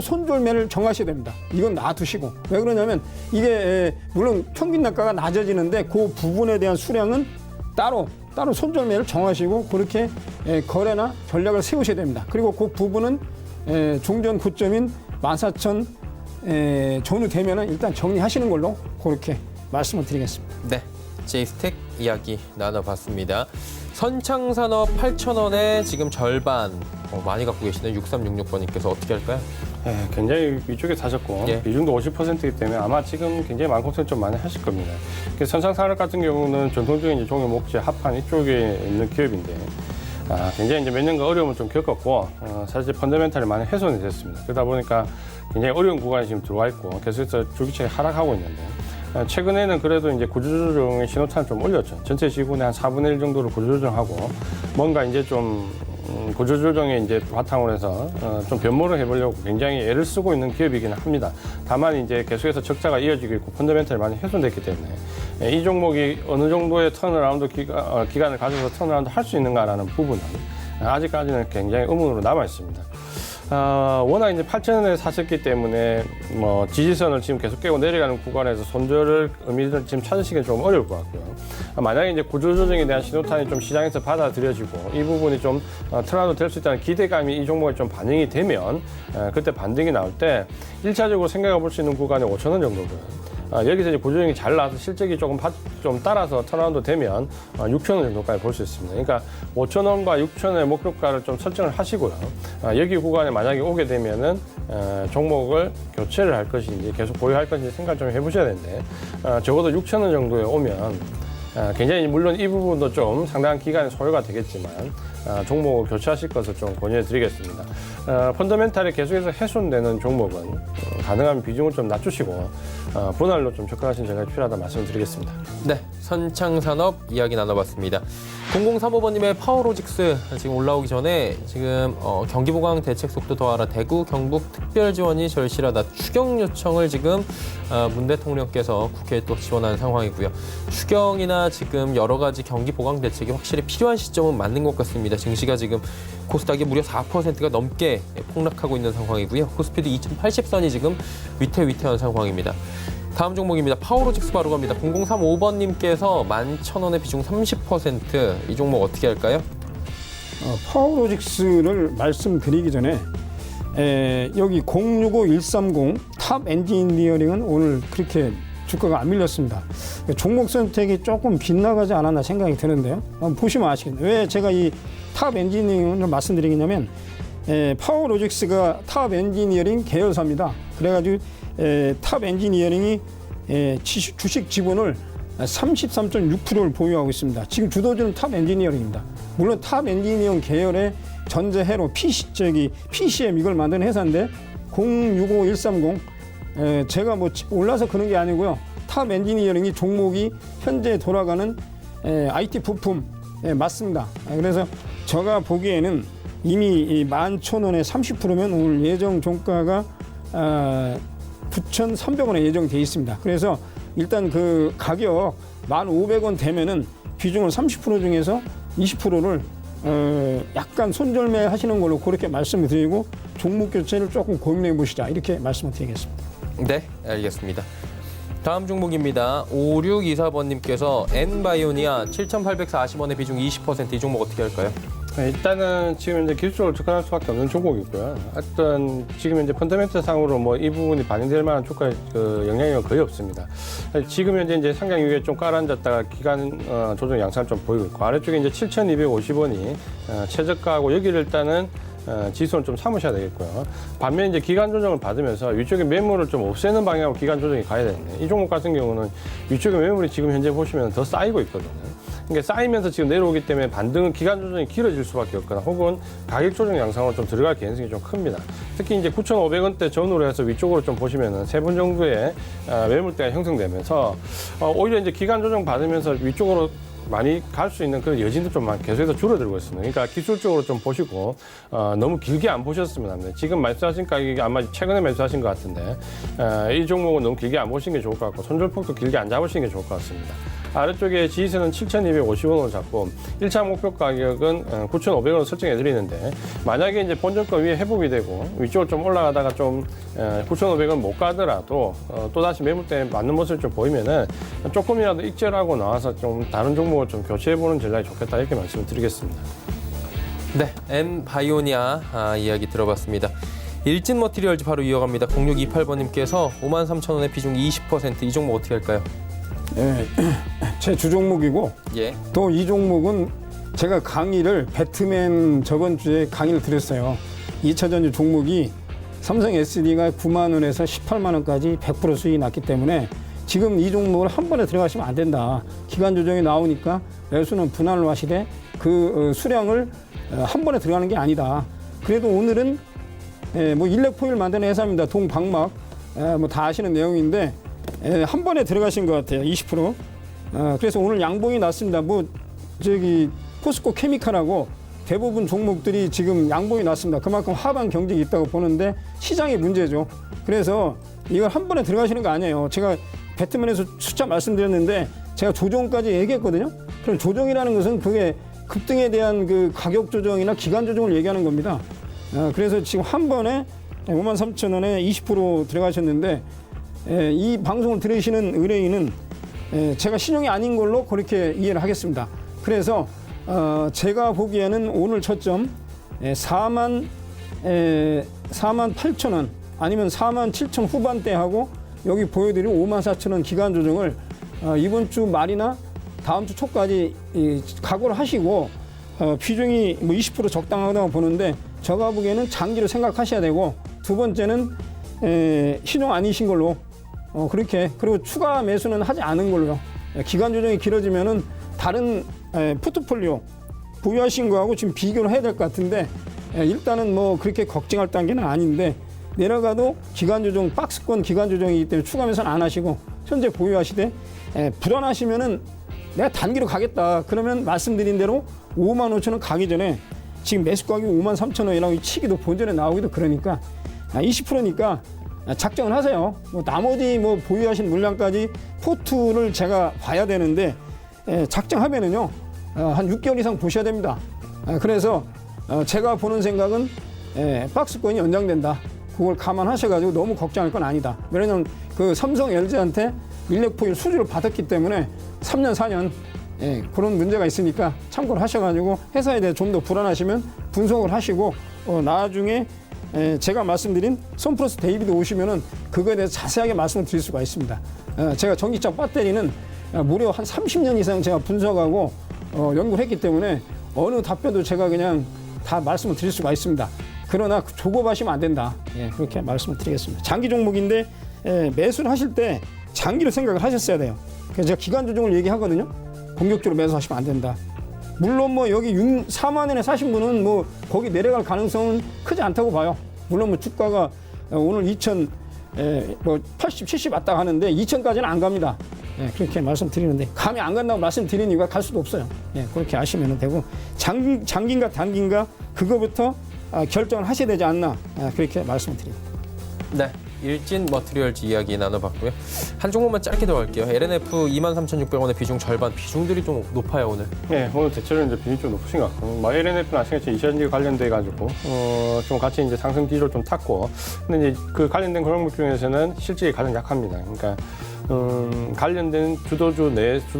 손절매를 정하셔야 됩니다. 이건 놔두시고 왜 그러냐면 이게 물론 평균 단가가 낮아지는데 그 부분에 대한 수량은 따로 손절매를 정하시고 그렇게 거래나 전략을 세우셔야 됩니다. 그리고 그 부분은 종전 고점인 14,000 전후 되면은 일단 정리하시는 걸로 그렇게 말씀을 드리겠습니다. 네, 제이스텍 이야기 나눠봤습니다. 선창산업 8,000원에 지금 절반 많이 갖고 계시는 6366번님께서 어떻게 할까요? 굉장히 위쪽에 사셨고 예. 비중도 50%이기 때문에 아마 지금 굉장히 많고생 좀 많이 하실 겁니다. 선창산업 같은 경우는 전통적인 이제 종유 목재 합판 이쪽에 있는 기업인데 굉장히 이제 몇 년간 어려움을 좀 겪었고 사실 펀더멘탈이 많이 훼손이 됐습니다. 그러다 보니까 굉장히 어려운 구간에 지금 들어와 있고 계속해서 주기차에 하락하고 있는데 최근에는 그래도 이제 구조조정의 신호탄을 좀 올렸죠. 전체 지분의 한 4분의 1 정도를 구조조정하고 뭔가 이제 좀 구조조정에 이제 바탕으로 해서 좀 변모를 해보려고 굉장히 애를 쓰고 있는 기업이기는 합니다. 다만 이제 계속해서 적자가 이어지고 있고 펀더멘탈이 많이 훼손됐기 때문에 이 종목이 어느 정도의 턴어라운드 기간을 가져서 턴어라운드 할 수 있는가라는 부분은 아직까지는 굉장히 의문으로 남아 있습니다. 워낙 이제 8,000원에 샀었기 때문에 뭐 지지선을 지금 계속 깨고 내려가는 구간에서 손절을 의미를 지금 찾으시기는 좀 어려울 것 같고요. 만약에 이제 구조조정에 대한 신호탄이 좀 시장에서 받아들여지고 이 부분이 좀 턴어라운드 될 수 있다는 기대감이 이 종목에 좀 반영이 되면 그때 반등이 나올 때 1차적으로 생각해 볼 수 있는 구간이 5,000원 정도고요. 여기서 이제 구조조정이 잘 나와서 실적이 좀 따라서 턴어라운드 되면 6,000원 정도까지 볼 수 있습니다. 그러니까 5,000원과 6,000원의 목표가를 좀 설정을 하시고요. 여기 구간에 만약에 오게 되면은 종목을 교체를 할 것인지 계속 보유할 것인지 생각을 좀 해보셔야 되는데 적어도 6,000원 정도에 오면 굉장히 물론 이 부분도 좀 상당한 기간의 소요가 되겠지만 종목을 교체하실 것을 좀 권유해 드리겠습니다. 펀더멘탈이 계속해서 훼손되는 종목은 가능하면 비중을 좀 낮추시고 분할로 좀 접근하시는 전략이 필요하다 말씀을 드리겠습니다. 네, 선창산업 이야기 나눠봤습니다. 0035번님의 파워로직스 지금 올라오기 전에 지금 경기보강 대책속도 더하라 대구 경북 특별지원이 절실하다 추경 요청을 지금 문 대통령께서 국회에 또 지원한 상황이고요. 추경이나 지금 여러 가지 경기보강 대책이 확실히 필요한 시점은 맞는 것 같습니다. 증시가 지금 코스닥이 무려 4%가 넘게 폭락하고 있는 상황이고요. 코스피도 2080선이 지금 위태위태한 상황입니다. 다음 종목입니다. 파워로직스 바로 갑니다. 0035번님께서 11,000원의 비중 30%. 이 종목 어떻게 할까요? 파워로직스를 말씀드리기 전에 여기 065130 탑 엔지니어링은 오늘 그렇게 주가가 안 밀렸습니다. 종목 선택이 조금 빗나가지 않았나 생각이 드는데요. 보시면 아시겠네요. 왜 제가 이 탑 엔지니어링을 말씀드리냐면 파워로직스가 탑 엔지니어링 계열사입니다. 그래가지고 탑 엔지니어링이 주식 지분을 33.6%를 보유하고 있습니다. 지금 주도주는 탑 엔지니어링입니다. 물론 탑 엔지니어링 계열의 전자회로 PCM 이걸 만드는 회사인데 065130 제가 뭐 올라서 그런 게 아니고요. 탑 엔지니어링이 종목이 현재 돌아가는 IT 부품 맞습니다. 그래서 제가 보기에는 이미 11,000원에 30%면 오늘 예정 종가가 9,300원에 예정돼 있습니다. 그래서 일단 그 가격 1,500원 되면은 비중을 30% 중에서 20%를 약간 손절매 하시는 걸로 그렇게 말씀을 드리고 종목 교체를 조금 고민해 보시자 이렇게 말씀을 드리겠습니다. 네, 알겠습니다. 다음 종목입니다. 5624번님께서 엔바이오니아 7,840원의 비중 20%. 이 종목 어떻게 할까요? 일단은 지금 이제 기술적으로 접근할 수밖에 없는 종목이고요. 어떤 지금 이제 펀더멘트 상으로 뭐 이 부분이 반영될 만한 주가 영향이 거의 없습니다. 지금 현재 이제 상장 위에 좀 깔아앉았다가 기간 조정 양상을 좀 보이고 있고 아래쪽에 이제 7,250원이 최저가하고 여기를 일단은 지수는 좀 삼으셔야 되겠고요. 반면 이제 기간 조정을 받으면서 위쪽에 매물을 좀 없애는 방향으로 기간 조정이 가야 되는데 이 종목 같은 경우는 위쪽에 매물이 지금 현재 보시면 더 쌓이고 있거든요. 그러니까 쌓이면서 지금 내려오기 때문에 반등은 기간 조정이 길어질 수밖에 없거나 혹은 가격 조정 양상으로 좀 들어갈 가능성이 좀 큽니다. 특히 이제 9,500원대 전후로 해서 위쪽으로 좀 보시면은 3번 정도의 매물대가 형성되면서 오히려 이제 기간 조정 받으면서 위쪽으로 많이 갈 수 있는 그런 여진도 좀 계속해서 줄어들고 있습니다. 그러니까 기술적으로 좀 보시고 너무 길게 안 보셨으면 합니다. 지금 말씀하신 가격이 아마 최근에 말씀하신 것 같은데 이 종목은 너무 길게 안 보시는 게 좋을 것 같고 손절폭도 길게 안 잡으시는 게 좋을 것 같습니다. 아래쪽에 지지선은 7,250원으로 잡고 1차 목표 가격은 9,500원을 설정해 드리는데 만약에 이제 본전가 위에 회복이 되고 위쪽으로 좀 올라가다가 좀 9,500원 못 가더라도 또다시 매물대에 맞는 모습을 좀 보이면은 조금이라도 익절하고 나와서 좀 다른 종목을 좀 교체해 보는 전략이 좋겠다 이렇게 말씀을 드리겠습니다. 네, 엠바이오니아 이야기 들어봤습니다. 일진 머티리얼즈 바로 이어갑니다. 0628번님께서 53,000원의 비중 20%, 이 종목 어떻게 할까요? 예, 제 주 종목이고 예. 또 이 종목은 제가 강의를 배트맨 저번 주에 강의를 드렸어요. 2차전지 종목이 삼성 SD가 9만 원에서 18만 원까지 100% 수익이 났기 때문에 지금 이 종목을 한 번에 들어가시면 안 된다. 기간 조정이 나오니까 매수는 분할로 하시되 그 수량을 한 번에 들어가는 게 아니다. 그래도 오늘은 뭐 일렉포일 만드는 회사입니다. 동방막 뭐 다 아시는 내용인데 한 번에 들어가신 것 같아요. 20%. 그래서 오늘 양봉이 났습니다. 뭐 저기 포스코 케미칼하고 대부분 종목들이 지금 양봉이 났습니다. 그만큼 하방 경직이 있다고 보는데 시장의 문제죠. 그래서 이걸 한 번에 들어가시는 거 아니에요. 제가 배트맨에서 숫자 말씀드렸는데 제가 조정까지 얘기했거든요. 그럼 조정이라는 것은 그게 급등에 대한 그 가격 조정이나 기간 조정을 얘기하는 겁니다. 그래서 지금 한 번에 53,000원에 20% 들어가셨는데 이 방송을 들으시는 의뢰인은 제가 신용이 아닌 걸로 그렇게 이해를 하겠습니다. 그래서 제가 보기에는 오늘 초점 48,000원 아니면 47,000 후반대하고 여기 보여드린 54,000원 기간 조정을 이번 주 말이나 다음 주 초까지 각오를 하시고 비중이 뭐 20% 적당하다고 보는데 제가 보기에는 장기로 생각하셔야 되고 두 번째는 신용 아니신 걸로 그렇게 그리고 추가 매수는 하지 않은 걸로요. 기간 조정이 길어지면은 다른 포트폴리오 보유하신 거하고 지금 비교를 해야 될 것 같은데 일단은 뭐 그렇게 걱정할 단계는 아닌데 내려가도 기간 조정 박스권 기간 조정이기 때문에 추가 매수는 안 하시고 현재 보유하시되 불안하시면은 내가 단기로 가겠다 그러면 말씀드린 대로 55,000원 가기 전에 지금 매수 가격이 53,000원이라고 치기도 본전에 나오기도 그러니까 20%니까 작정을 하세요. 뭐 나머지 뭐 보유하신 물량까지 포트를 제가 봐야 되는데 작정하면은요 한 6개월 이상 보셔야 됩니다. 그래서 제가 보는 생각은 박스권이 연장된다. 그걸 감안하셔가지고 너무 걱정할 건 아니다. 왜냐하면 그 삼성 LG한테 일렉포일 수주를 받았기 때문에 3년 4년 그런 문제가 있으니까 참고를 하셔가지고 회사에 대해 좀 더 불안하시면 분석을 하시고 나중에 제가 말씀드린 선플러스 데이비드 오시면은 그거에 대해서 자세하게 말씀을 드릴 수가 있습니다. 제가 전기차 배터리는 무려 한 30년 이상 제가 분석하고 연구를 했기 때문에 어느 답변도 제가 그냥 다 말씀을 드릴 수가 있습니다. 그러나 조급하시면 안 된다. 그렇게 말씀을 드리겠습니다. 장기 종목인데 매수를 하실 때 장기로 생각을 하셨어야 돼요. 그래서 제가 기간 조정을 얘기하거든요. 공격적으로 매수하시면 안 된다. 물론 뭐 여기 4만 원에 사신 분은 뭐 거기 내려갈 가능성은 크지 않다고 봐요. 물론 뭐 주가가 오늘 2,000 뭐 80, 70 왔다 가는데 2,000까지는 안 갑니다. 그렇게 말씀드리는데 감이 안 간다고 말씀드리는 이유가 갈 수도 없어요. 그렇게 아시면 되고 장기인가 단기인가 그거부터 결정을 하셔야 되지 않나 그렇게 말씀드립니다. 네, 일진 머티리얼즈 이야기 나눠봤고요. 한 종목만 짧게 더 갈게요. LNF 23,600원의 비중 절반, 비중들이 좀 높아요 오늘. 네, 오늘 대체로 이제 비중이 좀 높으신 것 같고, 뭐 LNF는 아시겠지만 이천지 관련돼 가지고 좀 같이 이제 상승 기조를 좀 탔고, 근데 이제 그 관련된 종목 중에서는 실질이 가장 약합니다. 그러니까 관련된 주도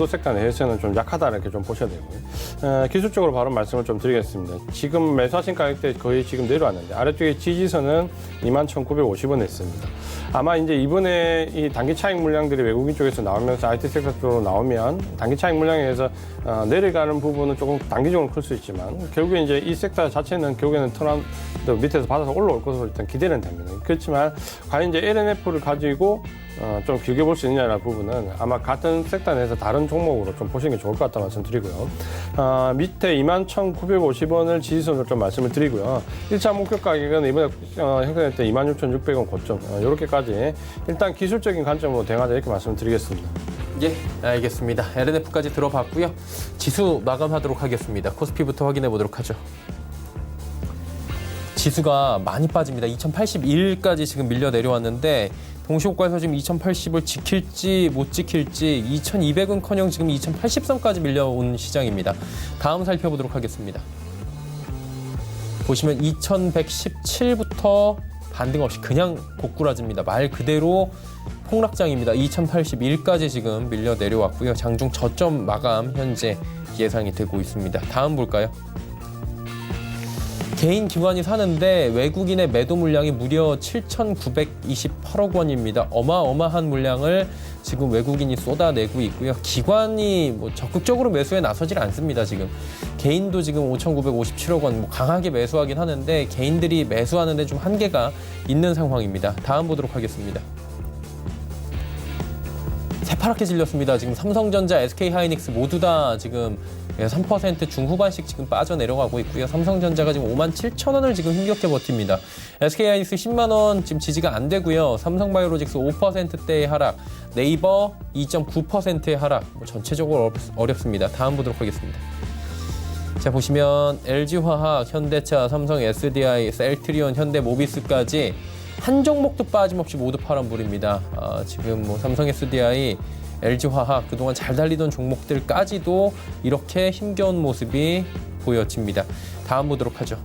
섹터 내에서는 좀 약하다 이렇게 좀 보셔야 되고요. 기술적으로 바로 말씀을 좀 드리겠습니다. 지금 매수하신 가격대 거의 지금 내려왔는데 아래쪽에 지지선은 21,950원 했습니다. 아마 이제 이번에 이 단기 차익 물량들이 외국인 쪽에서 나오면서 IT 섹터 쪽으로 나오면 단기 차익 물량에 의해서 내려가는 부분은 조금 단기적으로 클 수 있지만 결국에 이제 이 섹터 자체는 결국에는 트렌드 밑에서 받아서 올라올 것으로 일단 기대는 됩니다. 그렇지만 과연 이제 LNF를 가지고 좀 길게 볼 수 있느냐라는 부분은 아마 같은 섹터 내에서 다른 종목으로 좀 보시는 게 좋을 것 같다 말씀드리고요. 밑에 21,950원을 지지선으로 좀 말씀을 드리고요. 1차 목표 가격은 이번에 형성했던 26,600원 고점 이렇게까지 일단 기술적인 관점으로 대응하자 이렇게 말씀을 드리겠습니다. 예, 알겠습니다. LNF까지 들어봤고요. 지수 마감하도록 하겠습니다. 코스피부터 확인해 보도록 하죠. 지수가 많이 빠집니다. 2081까지 지금 밀려 내려왔는데 동시호가에서 지금 2080을 지킬지 못 지킬지 2200은커녕 지금 2080선까지 밀려온 시장입니다. 다음 살펴보도록 하겠습니다. 보시면 2117부터 반등 없이 그냥 고꾸라집니다. 말 그대로 폭락장입니다. 2081까지 지금 밀려 내려왔고요. 장중 저점 마감 현재 예상이 되고 있습니다. 다음 볼까요? 개인 기관이 사는데 외국인의 매도 물량이 무려 7,928억 원입니다. 어마어마한 물량을 지금 외국인이 쏟아내고 있고요. 기관이 적극적으로 매수에 나서질 않습니다. 지금 개인도 지금 5,957억 원 강하게 매수하긴 하는데 개인들이 매수하는데 좀 한계가 있는 상황입니다. 다음 보도록 하겠습니다. 새파랗게 질렸습니다. 지금 삼성전자, SK하이닉스 모두 다 지금 3% 중후반씩 지금 빠져내려가고 있고요. 삼성전자가 지금 57,000원을 지금 힘겹게 버팁니다. SK하이닉스 10만 원 지금 지지가 안 되고요. 삼성바이오로직스 5%대의 하락, 네이버 2.9%의 하락. 전체적으로 어렵습니다. 다음 보도록 하겠습니다. 자, 보시면 LG화학, 현대차, 삼성 SDI, 셀트리온, 현대모비스까지 한 종목도 빠짐없이 모두 파란불입니다. 지금 삼성 SDI, LG화학 그동안 잘 달리던 종목들까지도 이렇게 힘겨운 모습이 보여집니다. 다음 보도록 하죠.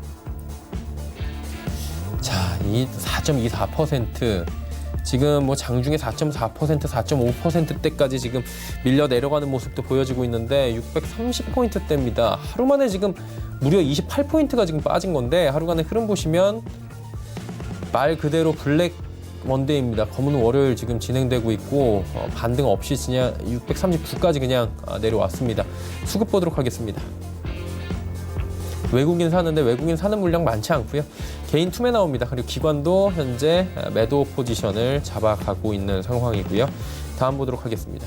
자, 이 4.24% 지금 장중에 4.4%, 4.5%대까지 지금 밀려 내려가는 모습도 보여지고 있는데 630포인트대입니다. 하루 만에 지금 무려 28포인트가 지금 빠진 건데 하루간의 흐름 보시면 말 그대로 블랙 원데이입니다. 검은 월요일 지금 진행되고 있고 반등 없이 그냥 639까지 그냥 내려왔습니다. 수급 보도록 하겠습니다. 외국인 사는데 외국인 사는 물량 많지 않고요. 개인 투매 나옵니다. 그리고 기관도 현재 매도 포지션을 잡아가고 있는 상황이고요. 다음 보도록 하겠습니다.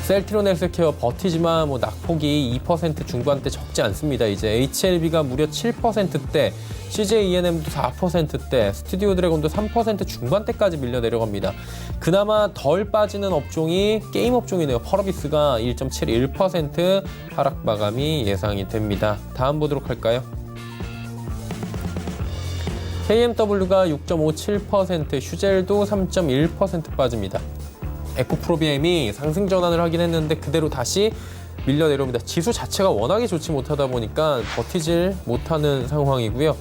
셀트리온 헬스케어 버티지만 낙폭이 2% 중반대 적지 않습니다. 이제 HLB가 무려 7%대, CJ ENM도 4%대, 스튜디오 드래곤도 3% 중반대까지 밀려 내려갑니다. 그나마 덜 빠지는 업종이 게임 업종이네요. 펄어비스가 1.71% 하락 마감이 예상이 됩니다. 다음 보도록 할까요? KMW가 6.57%, 슈젤도 3.1% 빠집니다. 에코프로비엠이 상승 전환을 하긴 했는데 그대로 다시 밀려 내려옵니다. 지수 자체가 워낙에 좋지 못하다 보니까 버티질 못하는 상황이고요.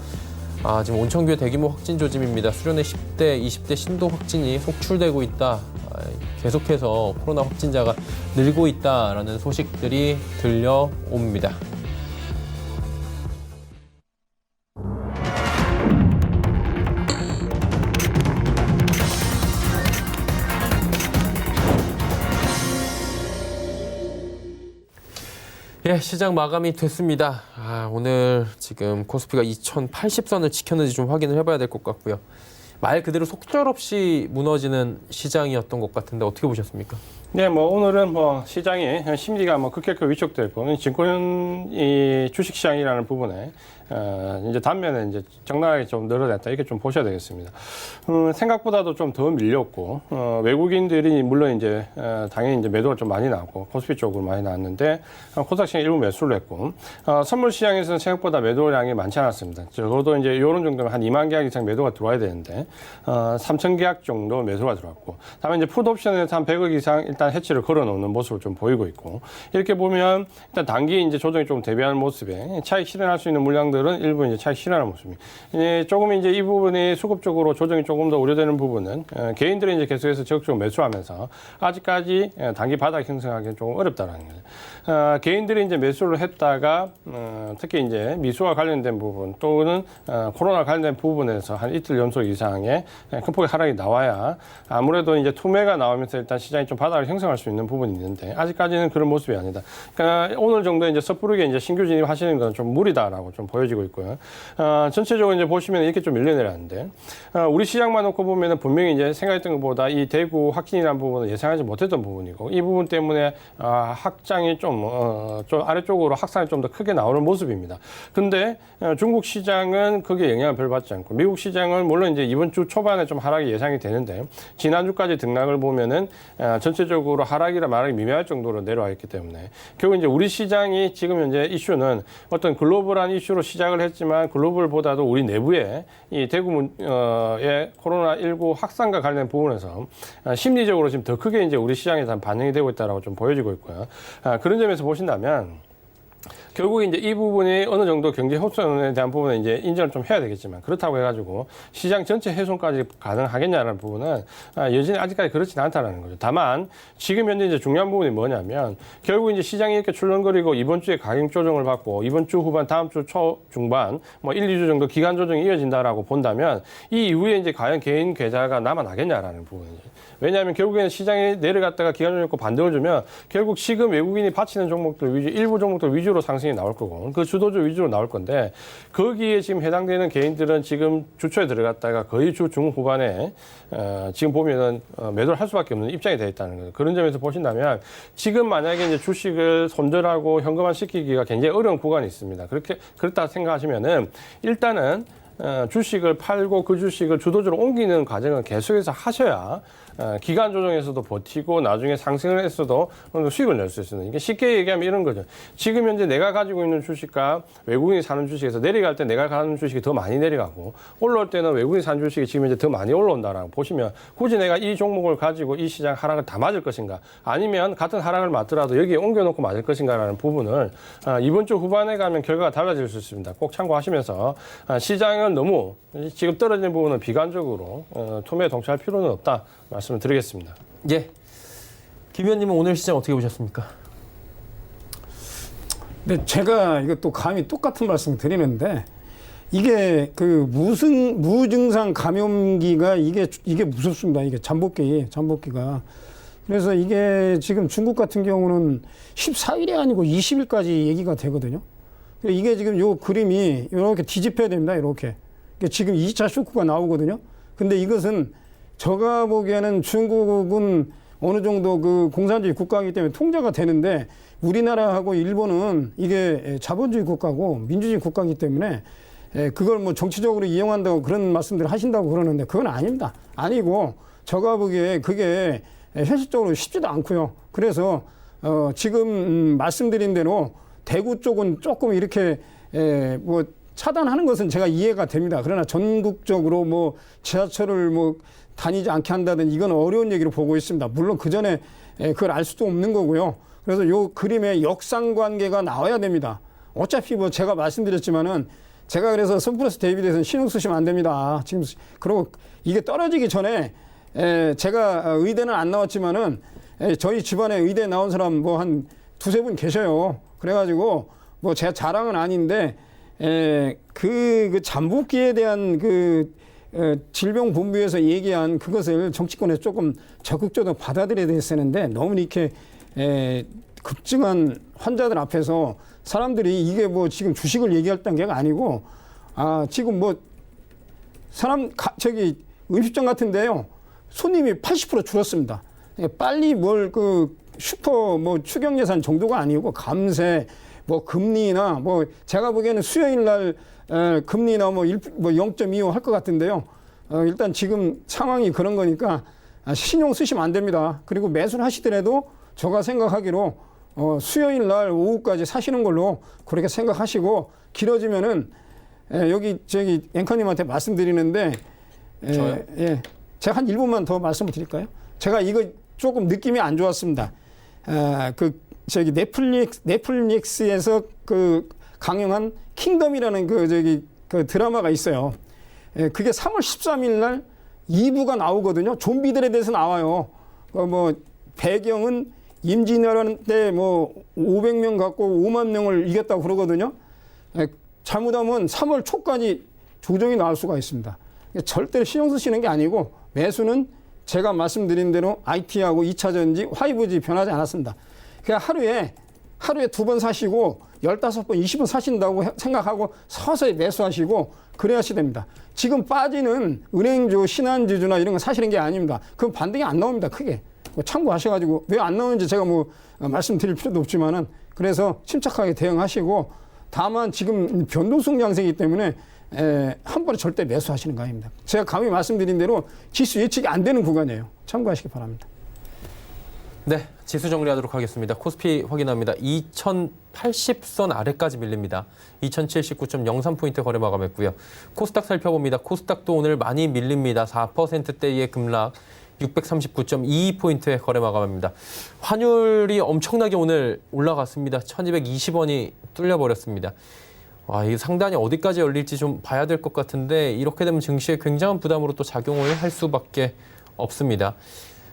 지금 온천교회 대규모 확진 조짐입니다. 수련회 10대, 20대 신도 확진이 속출되고 있다. 계속해서 코로나 확진자가 늘고 있다라는 소식들이 들려옵니다. 예, 시장 마감이 됐습니다. 오늘 지금 코스피가 2080선을 지켰는지 좀 확인을 해봐야 될 것 같고요. 말 그대로 속절없이 무너지는 시장이었던 것 같은데 어떻게 보셨습니까? 네, 오늘은 시장이 심리가 급격하게 위축됐고 증권 주식 시장이라는 부분에 이제 단면에 이제 적나라하게 좀 늘어났다 이렇게 좀 보셔야 되겠습니다. 생각보다도 좀 더 밀렸고 외국인들이 물론 이제 당연히 이제 매도가 좀 많이 나왔고 코스피 쪽으로 많이 나왔는데 코스닥 시장 일부 매수를 했고 선물 시장에서는 생각보다 매도량이 많지 않았습니다. 적어도 이제 이런 정도면 한 2만 계약 이상 매도가 들어와야 되는데 3천 계약 정도 매수가 들어왔고 다음에 이제 풋옵션에서 한 100억 이상 일단 해치를 걸어놓는 모습을 좀 보이고 있고 이렇게 보면 일단 단기 이제 조정이 좀 대비하는 모습에 차익 실현할 수 있는 물량들은 일부 이제 차익 실현하는 모습입니다. 조금 이제 이 부분이 수급적으로 조정이 조금 더 우려되는 부분은 개인들이 이제 계속해서 적극적으로 매수하면서 아직까지 단기 바닥 형성하기는 조금 어렵다라는 거죠. 개인들이 이제 매수를 했다가 특히 이제 미수와 관련된 부분 또는 코로나 관련된 부분에서 한 이틀 연속 이상의 큰 폭의 하락이 나와야 아무래도 이제 투매가 나오면서 일단 시장이 좀 바닥을 형성할 수 있는 부분이 있는데 아직까지는 그런 모습이 아니다. 그러니까 오늘 정도 이제 섣부르게 이제 신규 진입하시는 건 좀 무리다라고 좀 보여지고 있고요. 전체적으로 이제 보시면 이렇게 좀 밀려내렸는데 우리 시장만 놓고 보면은 분명히 이제 생각했던 것보다 이 대구 확진이라는 부분은 예상하지 못했던 부분이고 이 부분 때문에 확장이 좀 아래쪽으로 확산이 좀 더 크게 나오는 모습입니다. 근데 중국 시장은 거기에 영향을 별 받지 않고 미국 시장은 물론 이제 이번 주 초반에 좀 하락이 예상이 되는데 지난주까지 등락을 보면은 전체적으로 하락이라 말하기 미묘할 정도로 내려와 있기 때문에 결국 이제 우리 시장이 지금 현재 이슈는 어떤 글로벌한 이슈로 시작을 했지만 글로벌보다도 우리 내부에 이 대구의 코로나19 확산과 관련된 부분에서 심리적으로 지금 더 크게 이제 우리 시장에 반영이 되고 있다라고 좀 보여지고 있고요. 그런 점에서 보신다면 결국 이제 이 부분이 어느 정도 경제 호전에 대한 부분은 이제 인정을 좀 해야 되겠지만 그렇다고 해가지고 시장 전체 훼손까지 가능하겠냐라는 부분은 여전히 아직까지 그렇지는 않다는 거죠. 다만 지금 현재 이제 중요한 부분이 뭐냐면 결국 이제 시장이 이렇게 출렁거리고 이번 주에 가격 조정을 받고 이번 주 후반, 다음 주 초 중반 뭐 1, 2주 정도 기간 조정이 이어진다라고 본다면 이 이후에 이제 과연 개인 계좌가 남아나겠냐라는 부분이죠. 왜냐하면 결국에는 시장이 내려갔다가 기간 조정 있고 반등을 주면 결국 지금 외국인이 바치는 종목들 위주, 일부 종목들 위주로 상승이 나올 거고 그 주도주 위주로 나올 건데 거기에 지금 해당되는 개인들은 지금 주초에 들어갔다가 거의 주 중후반에 지금 보면은 매도를 할 수밖에 없는 입장이 되어 있다는 거죠. 그런 점에서 보신다면 지금 만약에 이제 주식을 손절하고 현금화 시키기가 굉장히 어려운 구간이 있습니다. 그렇다 생각하시면은 일단은 주식을 팔고 그 주식을 주도주로 옮기는 과정을 계속해서 하셔야 기간 조정에서도 버티고 나중에 상승을 했어도 어느 정도 수익을 낼 수 있습니다. 이게 쉽게 얘기하면 이런 거죠. 지금 현재 내가 가지고 있는 주식과 외국인이 사는 주식에서 내려갈 때 내가 가는 주식이 더 많이 내려가고 올라올 때는 외국인이 사는 주식이 지금 현재 더 많이 올라온다라고 보시면 굳이 내가 이 종목을 가지고 이 시장 하락을 다 맞을 것인가 아니면 같은 하락을 맞더라도 여기에 옮겨놓고 맞을 것인가라는 부분을 이번 주 후반에 가면 결과가 달라질 수 있습니다. 꼭 참고하시면서 시장은 너무 지금 떨어지는 부분은 비관적으로 투매에 동참할 필요는 없다 말씀을 드리겠습니다. 예. 김 의원님은 오늘 시장 어떻게 보셨습니까? 근데 제가 이것도 감히 똑같은 말씀 드리는데 이게 그 무증상 감염기가 이게 무섭습니다. 이게 잠복기가. 그래서 이게 지금 중국 같은 경우는 14일이 아니고 20일까지 얘기가 되거든요. 이게 지금 요 그림이 이렇게 뒤집혀야 됩니다. 이렇게. 지금 2차 쇼크가 나오거든요. 근데 이것은 제가 보기에는 중국은 어느 정도 그 공산주의 국가이기 때문에 통제가 되는데 우리나라하고 일본은 이게 자본주의 국가고 민주주의 국가이기 때문에 그걸 뭐 정치적으로 이용한다고 그런 말씀들을 하신다고 그러는데 그건 아닙니다. 아니고 제가 보기에 그게 현실적으로 쉽지도 않고요. 그래서 지금 말씀드린 대로 대구 쪽은 조금 이렇게 뭐 차단하는 것은 제가 이해가 됩니다. 그러나 전국적으로 뭐 지하철을 뭐 다니지 않게 한다든 이건 어려운 얘기로 보고 있습니다. 물론 그 전에 그걸 알 수도 없는 거고요. 그래서 요 그림에 역상관계가 나와야 됩니다. 어차피 뭐 제가 말씀드렸지만은 제가 그래서 선플러스 대비돼서 신경 쓰시면 안 됩니다. 지금 그리고 이게 떨어지기 전에 제가 의대는 안 나왔지만은 저희 집안에 의대 나온 사람 뭐 한 두세 분 계셔요. 그래가지고 뭐 제 자랑은 아닌데 그 잠복기에 대한 그 질병본부에서 얘기한 그것을 정치권에서 조금 적극적으로 받아들여야 됐었는데 너무 이렇게 급증한 환자들 앞에서 사람들이 이게 뭐 지금 주식을 얘기할 단계가 아니고 지금 뭐 저기 음식점 같은데요 손님이 80% 줄었습니다. 빨리 뭘 그 슈퍼 뭐 추경 예산 정도가 아니고 감세 뭐 금리나 뭐 제가 보기에는 수요일 날 금리나 뭐 0.25 할 것 같은데요. 일단 지금 상황이 그런 거니까 신용 쓰시면 안 됩니다. 그리고 매수를 하시더라도 제가 생각하기로 수요일 날 오후까지 사시는 걸로 그렇게 생각하시고 길어지면은 여기 저기 앵커님한테 말씀드리는데 제가 한 1분만 더 말씀을 드릴까요? 제가 이거 조금 느낌이 안 좋았습니다. 넷플릭스에서 그 강영한 킹덤이라는 그 드라마가 있어요. 그게 3월 13일 날 2부가 나오거든요. 좀비들에 대해서 나와요. 뭐 배경은 임진왜란 때 뭐 500명 갖고 5만 명을 이겼다고 그러거든요. 잘못하면 3월 초까지 조정이 나올 수가 있습니다. 절대로 신경 쓰시는 게 아니고 매수는 제가 말씀드린 대로 IT하고 2차 전지, 5G 변하지 않았습니다. 그냥 하루에 2번 사시고 15번, 20번 사신다고 생각하고 서서히 매수하시고 그래야지 됩니다. 지금 빠지는 은행주, 신한지주나 이런 거 사시는 게 아닙니다. 그럼 반등이 안 나옵니다. 크게. 참고하셔가지고 왜 안 나오는지 제가 뭐 말씀드릴 필요도 없지만은 그래서 침착하게 대응하시고 다만 지금 변동성 양세이기 때문에 한 번에 절대 매수하시는 거 아닙니다. 제가 감히 말씀드린 대로 지수 예측이 안 되는 구간이에요. 참고하시기 바랍니다. 네, 지수 정리하도록 하겠습니다. 코스피 확인합니다. 2080선 아래까지 밀립니다. 2079.03포인트 거래 마감했고요. 코스닥 살펴봅니다. 코스닥도 오늘 많이 밀립니다. 4%대의 급락. 639.22포인트에 거래 마감합니다. 환율이 엄청나게 오늘 올라갔습니다. 1220원이 뚫려버렸습니다. 와, 이게 상단이 어디까지 열릴지 좀 봐야 될 것 같은데 이렇게 되면 증시에 굉장한 부담으로 또 작용을 할 수밖에 없습니다.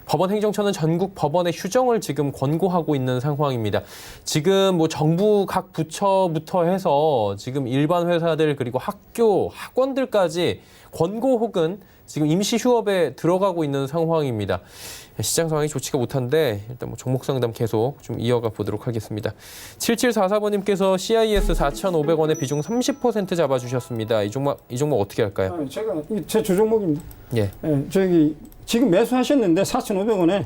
법원 행정처는 전국 법원의 휴정을 지금 권고하고 있는 상황입니다. 지금 뭐 정부 각 부처부터 해서 지금 일반 회사들 그리고 학교, 학원들까지 권고 혹은 지금 임시 휴업에 들어가고 있는 상황입니다. 시장 상황이 좋지가 못한데 일단 뭐 종목 상담 계속 좀 이어가 보도록 하겠습니다. 7744번님께서 CIS 4,500원에 비중 30% 잡아주셨습니다. 이 종목 어떻게 할까요? 제가 제 주종목입니다. 예. 저기 지금 매수하셨는데 4,500원에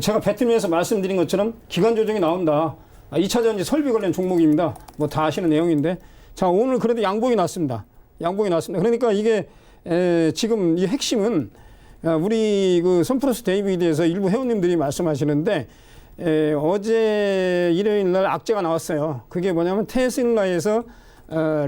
제가 배틀에서 말씀드린 것처럼 기간 조정이 나온다. 2차 전지 설비 관련 종목입니다. 뭐 다 아시는 내용인데 자 오늘 그래도 양봉이 났습니다. 그러니까 이게 지금 이 핵심은 우리 그 선플러스 데이비드에서 일부 회원님들이 말씀하시는데 어제 일요일 날 악재가 나왔어요. 그게 뭐냐면 테슬라에서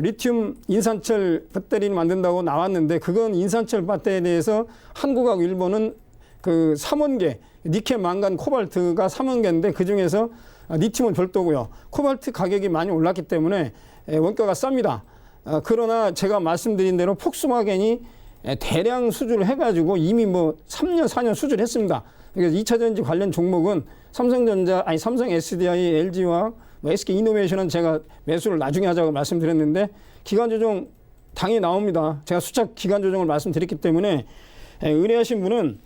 리튬 인산철 배터리를 만든다고 나왔는데 그건 인산철 배터리에 대해서 한국하고 일본은 그 3원계 니켈, 망간, 코발트가 3원계인데 그중에서 리튬은 별도고요. 코발트 가격이 많이 올랐기 때문에 원가가 쌉니다. 그러나 제가 말씀드린 대로 폭스바겐이 대량 수주를 해가지고 이미 뭐 3년, 4년 수주를 했습니다. 그래서 2차 전지 관련 종목은 삼성 SDI, LG와 SK 이노베이션은 제가 매수를 나중에 하자고 말씀드렸는데 기간 조정 당연히 나옵니다. 제가 수착 기간 조정을 말씀드렸기 때문에 의뢰하신 분은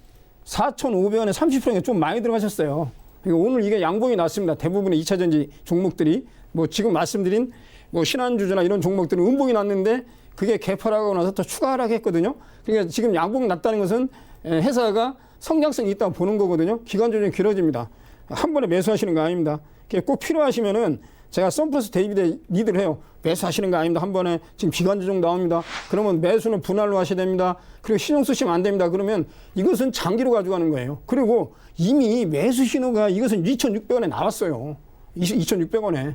4,500원에 30%가 좀 많이 들어가셨어요. 그러니까 오늘 이게 양봉이 났습니다. 대부분의 2차 전지 종목들이 뭐 지금 말씀드린 뭐 신한주주나 이런 종목들은 음봉이 났는데 그게 개파라고 나서 또 추가 하락했거든요. 그러니까 지금 양봉 났다는 것은 회사가 성장성이 있다고 보는 거거든요. 기간 조정이 길어집니다. 한 번에 매수하시는 거 아닙니다. 꼭 필요하시면은 제가 선플러스 데이비드 리드를 해요. 매수하시는 거 아닙니다. 한 번에 지금 기간 조정 나옵니다. 그러면 매수는 분할로 하셔야 됩니다. 그리고 신용 쓰시면 안 됩니다. 그러면 이것은 장기로 가져가는 거예요. 그리고 이미 매수 신호가 이것은 2,600원에 나왔어요. 2,600원에.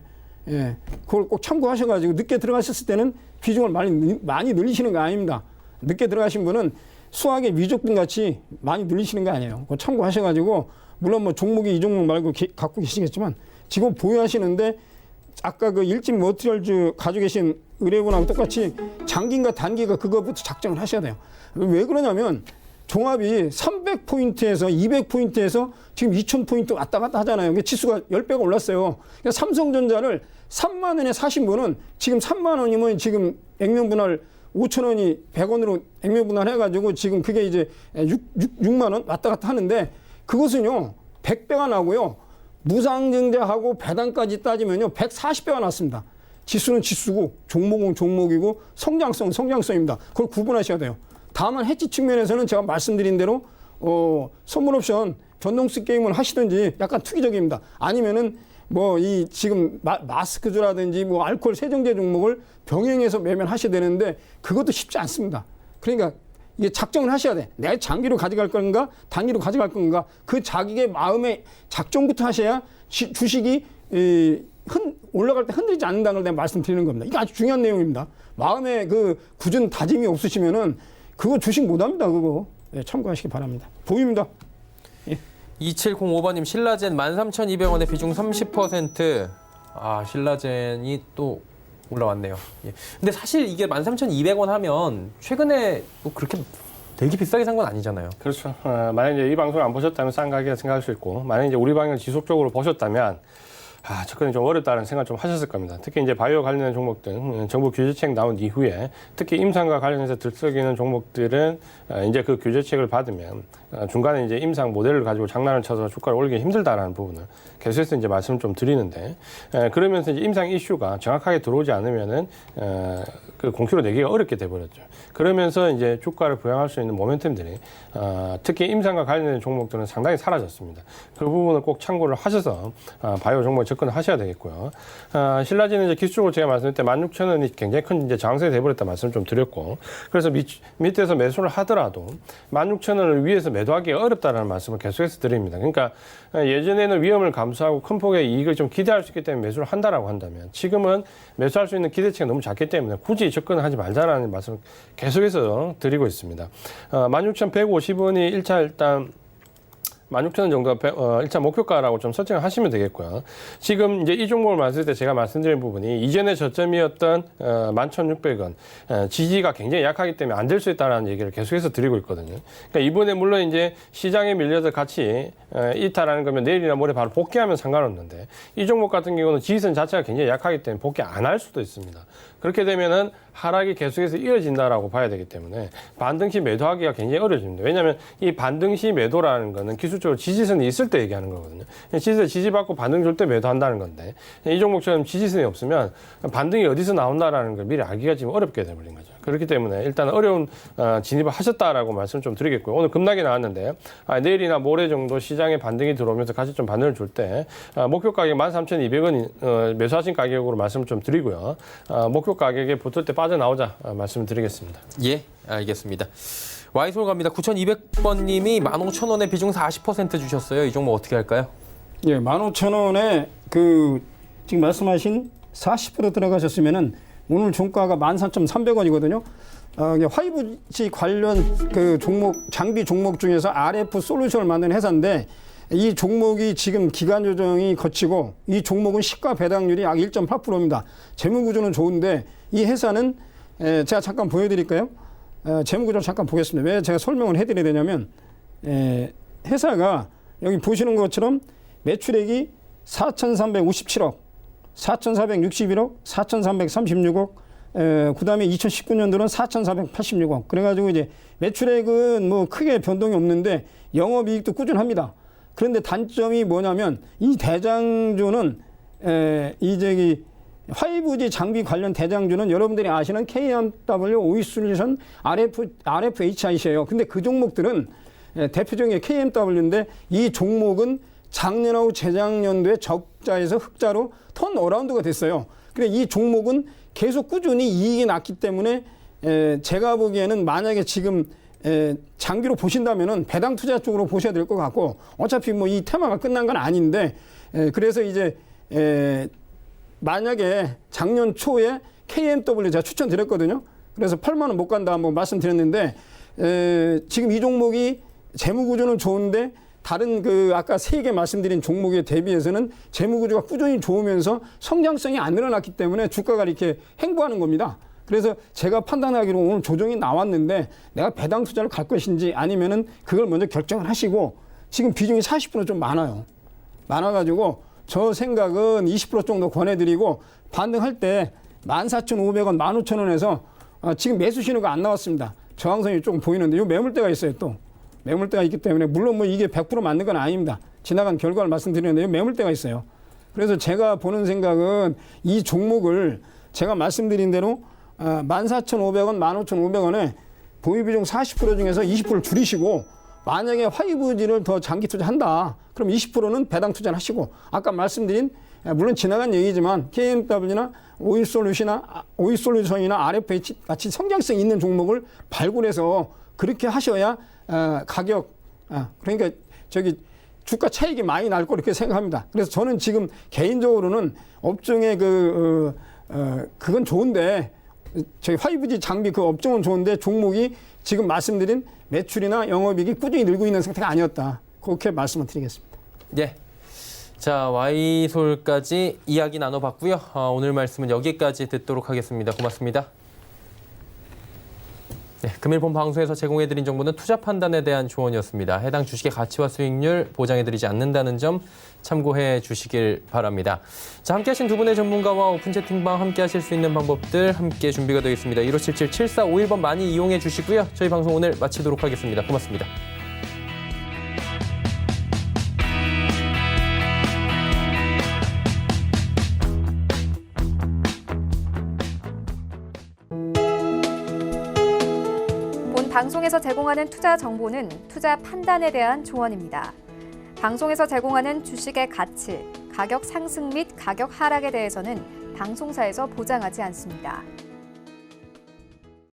예. 그걸 꼭 참고하셔가지고 늦게 들어가셨을 때는 비중을 많이 늘리시는 거 아닙니다. 늦게 들어가신 분은 수학의 미적분 같이 많이 늘리시는 거 아니에요. 그거 참고하셔가지고 물론 뭐 종목이 이 종목 말고 갖고 계시겠지만 지금 보유하시는데 아까 그 일진 머티리얼즈 가지고 계신 의뢰분하고 똑같이 장기인가 단기가 그거부터 작정을 하셔야 돼요. 왜 그러냐면 종합이 300포인트에서 200포인트에서 지금 2000포인트 왔다 갔다 하잖아요. 지수가 10배가 올랐어요. 그러니까 삼성전자를 3만 원에 사신 분은 지금 3만 원이면 지금 액면분할 5천 원이 100원으로 액면분할 해가지고 지금 그게 이제 6만 원 왔다 갔다 하는데 그것은요 100배가 나고요. 무상증자하고 배당까지 따지면요 140배가 났습니다. 지수는 지수고 종목은 종목이고 성장성은 성장성입니다. 그걸 구분하셔야 돼요. 다만 해지 측면에서는 제가 말씀드린 대로 선물옵션 변동성 게임을 하시든지 약간 투기적입니다. 아니면은 뭐 이 지금 마스크주라든지 뭐 알코올 세정제 종목을 병행해서 매매를 하셔야 되는데 그것도 쉽지 않습니다. 그러니까 이게 작정을 하셔야 돼. 내가 장기로 가져갈 건가 단기로 가져갈 건가 그 자기의 마음의 작정부터 하셔야 주식이 올라갈 때 흔들리지 않는다는 걸 내가 말씀드리는 겁니다. 이게 아주 중요한 내용입니다. 마음에 그 굳은 다짐이 없으시면은 그거 주식 못합니다. 그거 참고하시기 바랍니다. 보입니다. 예. 2705번님 신라젠 13,200원에 비중 30%. 아, 신라젠이 또 올라왔네요. 예. 근데 사실 이게 13,200원 하면 최근에 뭐 그렇게 되게 비싸게 산 건 아니잖아요. 그렇죠. 만약 이제 이 방송을 안 보셨다면 싼 가격이라 생각할 수 있고, 만약 이제 우리 방송을 지속적으로 보셨다면, 접근이 좀 어렵다는 생각 좀 하셨을 겁니다. 특히 이제 바이오 관련된 종목들, 정부 규제책 나온 이후에 특히 임상과 관련해서 들썩이는 종목들은 이제 그 규제책을 받으면 중간에 이제 임상 모델을 가지고 장난을 쳐서 주가를 올리기 힘들다라는 부분을 계속해서 이제 말씀을 좀 드리는데, 그러면서 이제 임상 이슈가 정확하게 들어오지 않으면은 그 공표로 내기가 어렵게 돼버렸죠. 그러면서 이제 주가를 부양할 수 있는 모멘텀들이 특히 임상과 관련된 종목들은 상당히 사라졌습니다. 그 부분을 꼭 참고를 하셔서 바이오 종목에 접근을 하셔야 되겠고요. 신라젠은 이제 기술적으로 제가 말씀드릴 때 16,000원이 굉장히 큰 이제 장세가 돼버렸다 말씀을 좀 드렸고, 그래서 밑에서 매수를 하더라도 16,000원을 위에서 매도하기가 어렵다는 말씀을 계속해서 드립니다. 그러니까 예전에는 위험을 감수하고 큰 폭의 이익을 좀 기대할 수 있기 때문에 매수를 한다라고 한다면, 지금은 매수할 수 있는 기대치가 너무 작기 때문에 굳이 접근을 하지 말자라는 말씀을 계속해서 드리고 있습니다. 16,150원이 1차 일단 16,000원 정도가 1차 목표가라고 좀 설정을 하시면 되겠고요. 지금 이제 이 종목을 말씀드릴 때 제가 말씀드린 부분이 이전에 저점이었던 11,600원 지지가 굉장히 약하기 때문에 안 될 수 있다는 얘기를 계속해서 드리고 있거든요. 그러니까 이번에 물론 이제 시장에 밀려서 같이 이탈하는 거면 내일이나 모레 바로 복귀하면 상관없는데, 이 종목 같은 경우는 지지선 자체가 굉장히 약하기 때문에 복귀 안 할 수도 있습니다. 그렇게 되면은 하락이 계속해서 이어진다라고 봐야 되기 때문에 반등시 매도하기가 굉장히 어려집니다. 왜냐하면 이 반등시 매도라는 거는 기술적으로 지지선이 있을 때 얘기하는 거거든요. 지지선 지지받고 반등 줄 때 매도한다는 건데, 이 종목처럼 지지선이 없으면 반등이 어디서 나온다라는 걸 미리 알기가 지금 어렵게 돼버린 거죠. 그렇기 때문에 일단 어려운 진입을 하셨다라고 말씀 좀 드리겠고요. 오늘 급락이 나왔는데 내일이나 모레 정도 시장에 반등이 들어오면서 같이 좀 반등을 줄 때 목표 가격 13,200원 매수하신 가격으로 말씀 좀 드리고요. 목표 가격에 붙을 때 빠져나오자 말씀드리겠습니다. 예, 알겠습니다. 와이솔 갑니다. 9,200번님이 15,000원에 비중 40% 주셨어요. 이 종목 어떻게 할까요? 예, 15,000원에 지금 말씀하신 40% 들어가셨으면은 오늘 종가가 14,300원이거든요. 화이브지 관련 그 장비 종목 중에서 RF 솔루션을 만드는 회사인데, 이 종목이 지금 기간 조정이 거치고 이 종목은 시가 배당률이 약 1.8%입니다. 재무 구조는 좋은데 이 회사는 제가 잠깐 보여드릴까요? 재무 구조를 잠깐 보겠습니다. 왜 제가 설명을 해드려야 되냐면, 회사가 여기 보시는 것처럼 매출액이 4,357억, 4,461억, 4,336억, 그 다음에 2019년도는 4,486억. 그래가지고 이제 매출액은 뭐 크게 변동이 없는데 영업이익도 꾸준합니다. 그런데 단점이 뭐냐면 이 대장주는 화이브지 장비 관련 대장주는 여러분들이 아시는 KMW, 오이솔루션, RFHIC예요. 근데 그 종목들은 대표적인 게 KMW인데, 이 종목은 작년하고 재작년도에 적자에서 흑자로 턴어라운드가 됐어요. 근데 이 종목은 계속 꾸준히 이익이 났기 때문에 제가 보기에는 만약에 지금 장기로 보신다면은 배당 투자 쪽으로 보셔야 될 것 같고, 어차피 뭐 이 테마가 끝난 건 아닌데, 그래서 이제 만약에 작년 초에 KMW 제가 추천드렸거든요. 그래서 8만 원 못 간다 한번 말씀드렸는데, 지금 이 종목이 재무 구조는 좋은데 다른 아까 3개 말씀드린 종목에 대비해서는 재무 구조가 꾸준히 좋으면서 성장성이 안 늘어났기 때문에 주가가 이렇게 횡보하는 겁니다. 그래서 제가 판단하기로 오늘 조정이 나왔는데 내가 배당 투자를 갈 것인지 아니면은 그걸 먼저 결정을 하시고, 지금 비중이 40% 좀 많아가지고 저 생각은 20% 정도 권해드리고, 반등할 때 14,500원, 15,000원에서 지금 매수 신호가 안 나왔습니다. 저항선이 조금 보이는데 이 매물대가 있어요. 또 매물대가 있기 때문에, 물론 뭐 이게 100% 맞는 건 아닙니다. 지나간 결과를 말씀드리는데 매물대가 있어요. 그래서 제가 보는 생각은 이 종목을 제가 말씀드린 대로 14,500원, 15,500원에 보유 비중 40% 중에서 20%를 줄이시고, 만약에 화이브지를 더 장기 투자한다, 그럼 20%는 배당 투자를 하시고, 아까 말씀드린 물론 지나간 얘기지만 KMW나 오이솔루션이나 RFH 같이 성장성 있는 종목을 발굴해서 그렇게 하셔야 가격, 그러니까 주가 차익이 많이 날 거 이렇게 생각합니다. 그래서 저는 지금 개인적으로는 업종의 그건 좋은데, 저희 화이브지 장비 그 업종은 좋은데 종목이 지금 말씀드린 매출이나 영업이익이 꾸준히 늘고 있는 상태가 아니었다. 그렇게 말씀을 드리겠습니다. 예. 자, Y솔까지 이야기 나눠봤고요. 오늘 말씀은 여기까지 듣도록 하겠습니다. 고맙습니다. 네, 금일 본 방송에서 제공해드린 정보는 투자 판단에 대한 조언이었습니다. 해당 주식의 가치와 수익률 보장해드리지 않는다는 점 참고해 주시길 바랍니다. 자, 함께하신 두 분의 전문가와 오픈 채팅방 함께하실 수 있는 방법들 함께 준비가 되어 있습니다. 1577-7451번 많이 이용해 주시고요. 저희 방송 오늘 마치도록 하겠습니다. 고맙습니다. 방송에서 제공하는 투자 정보는 투자 판단에 대한 조언입니다. 방송에서 제공하는 주식의 가치, 가격 상승 및 가격 하락에 대해서는 방송사에서 보장하지 않습니다.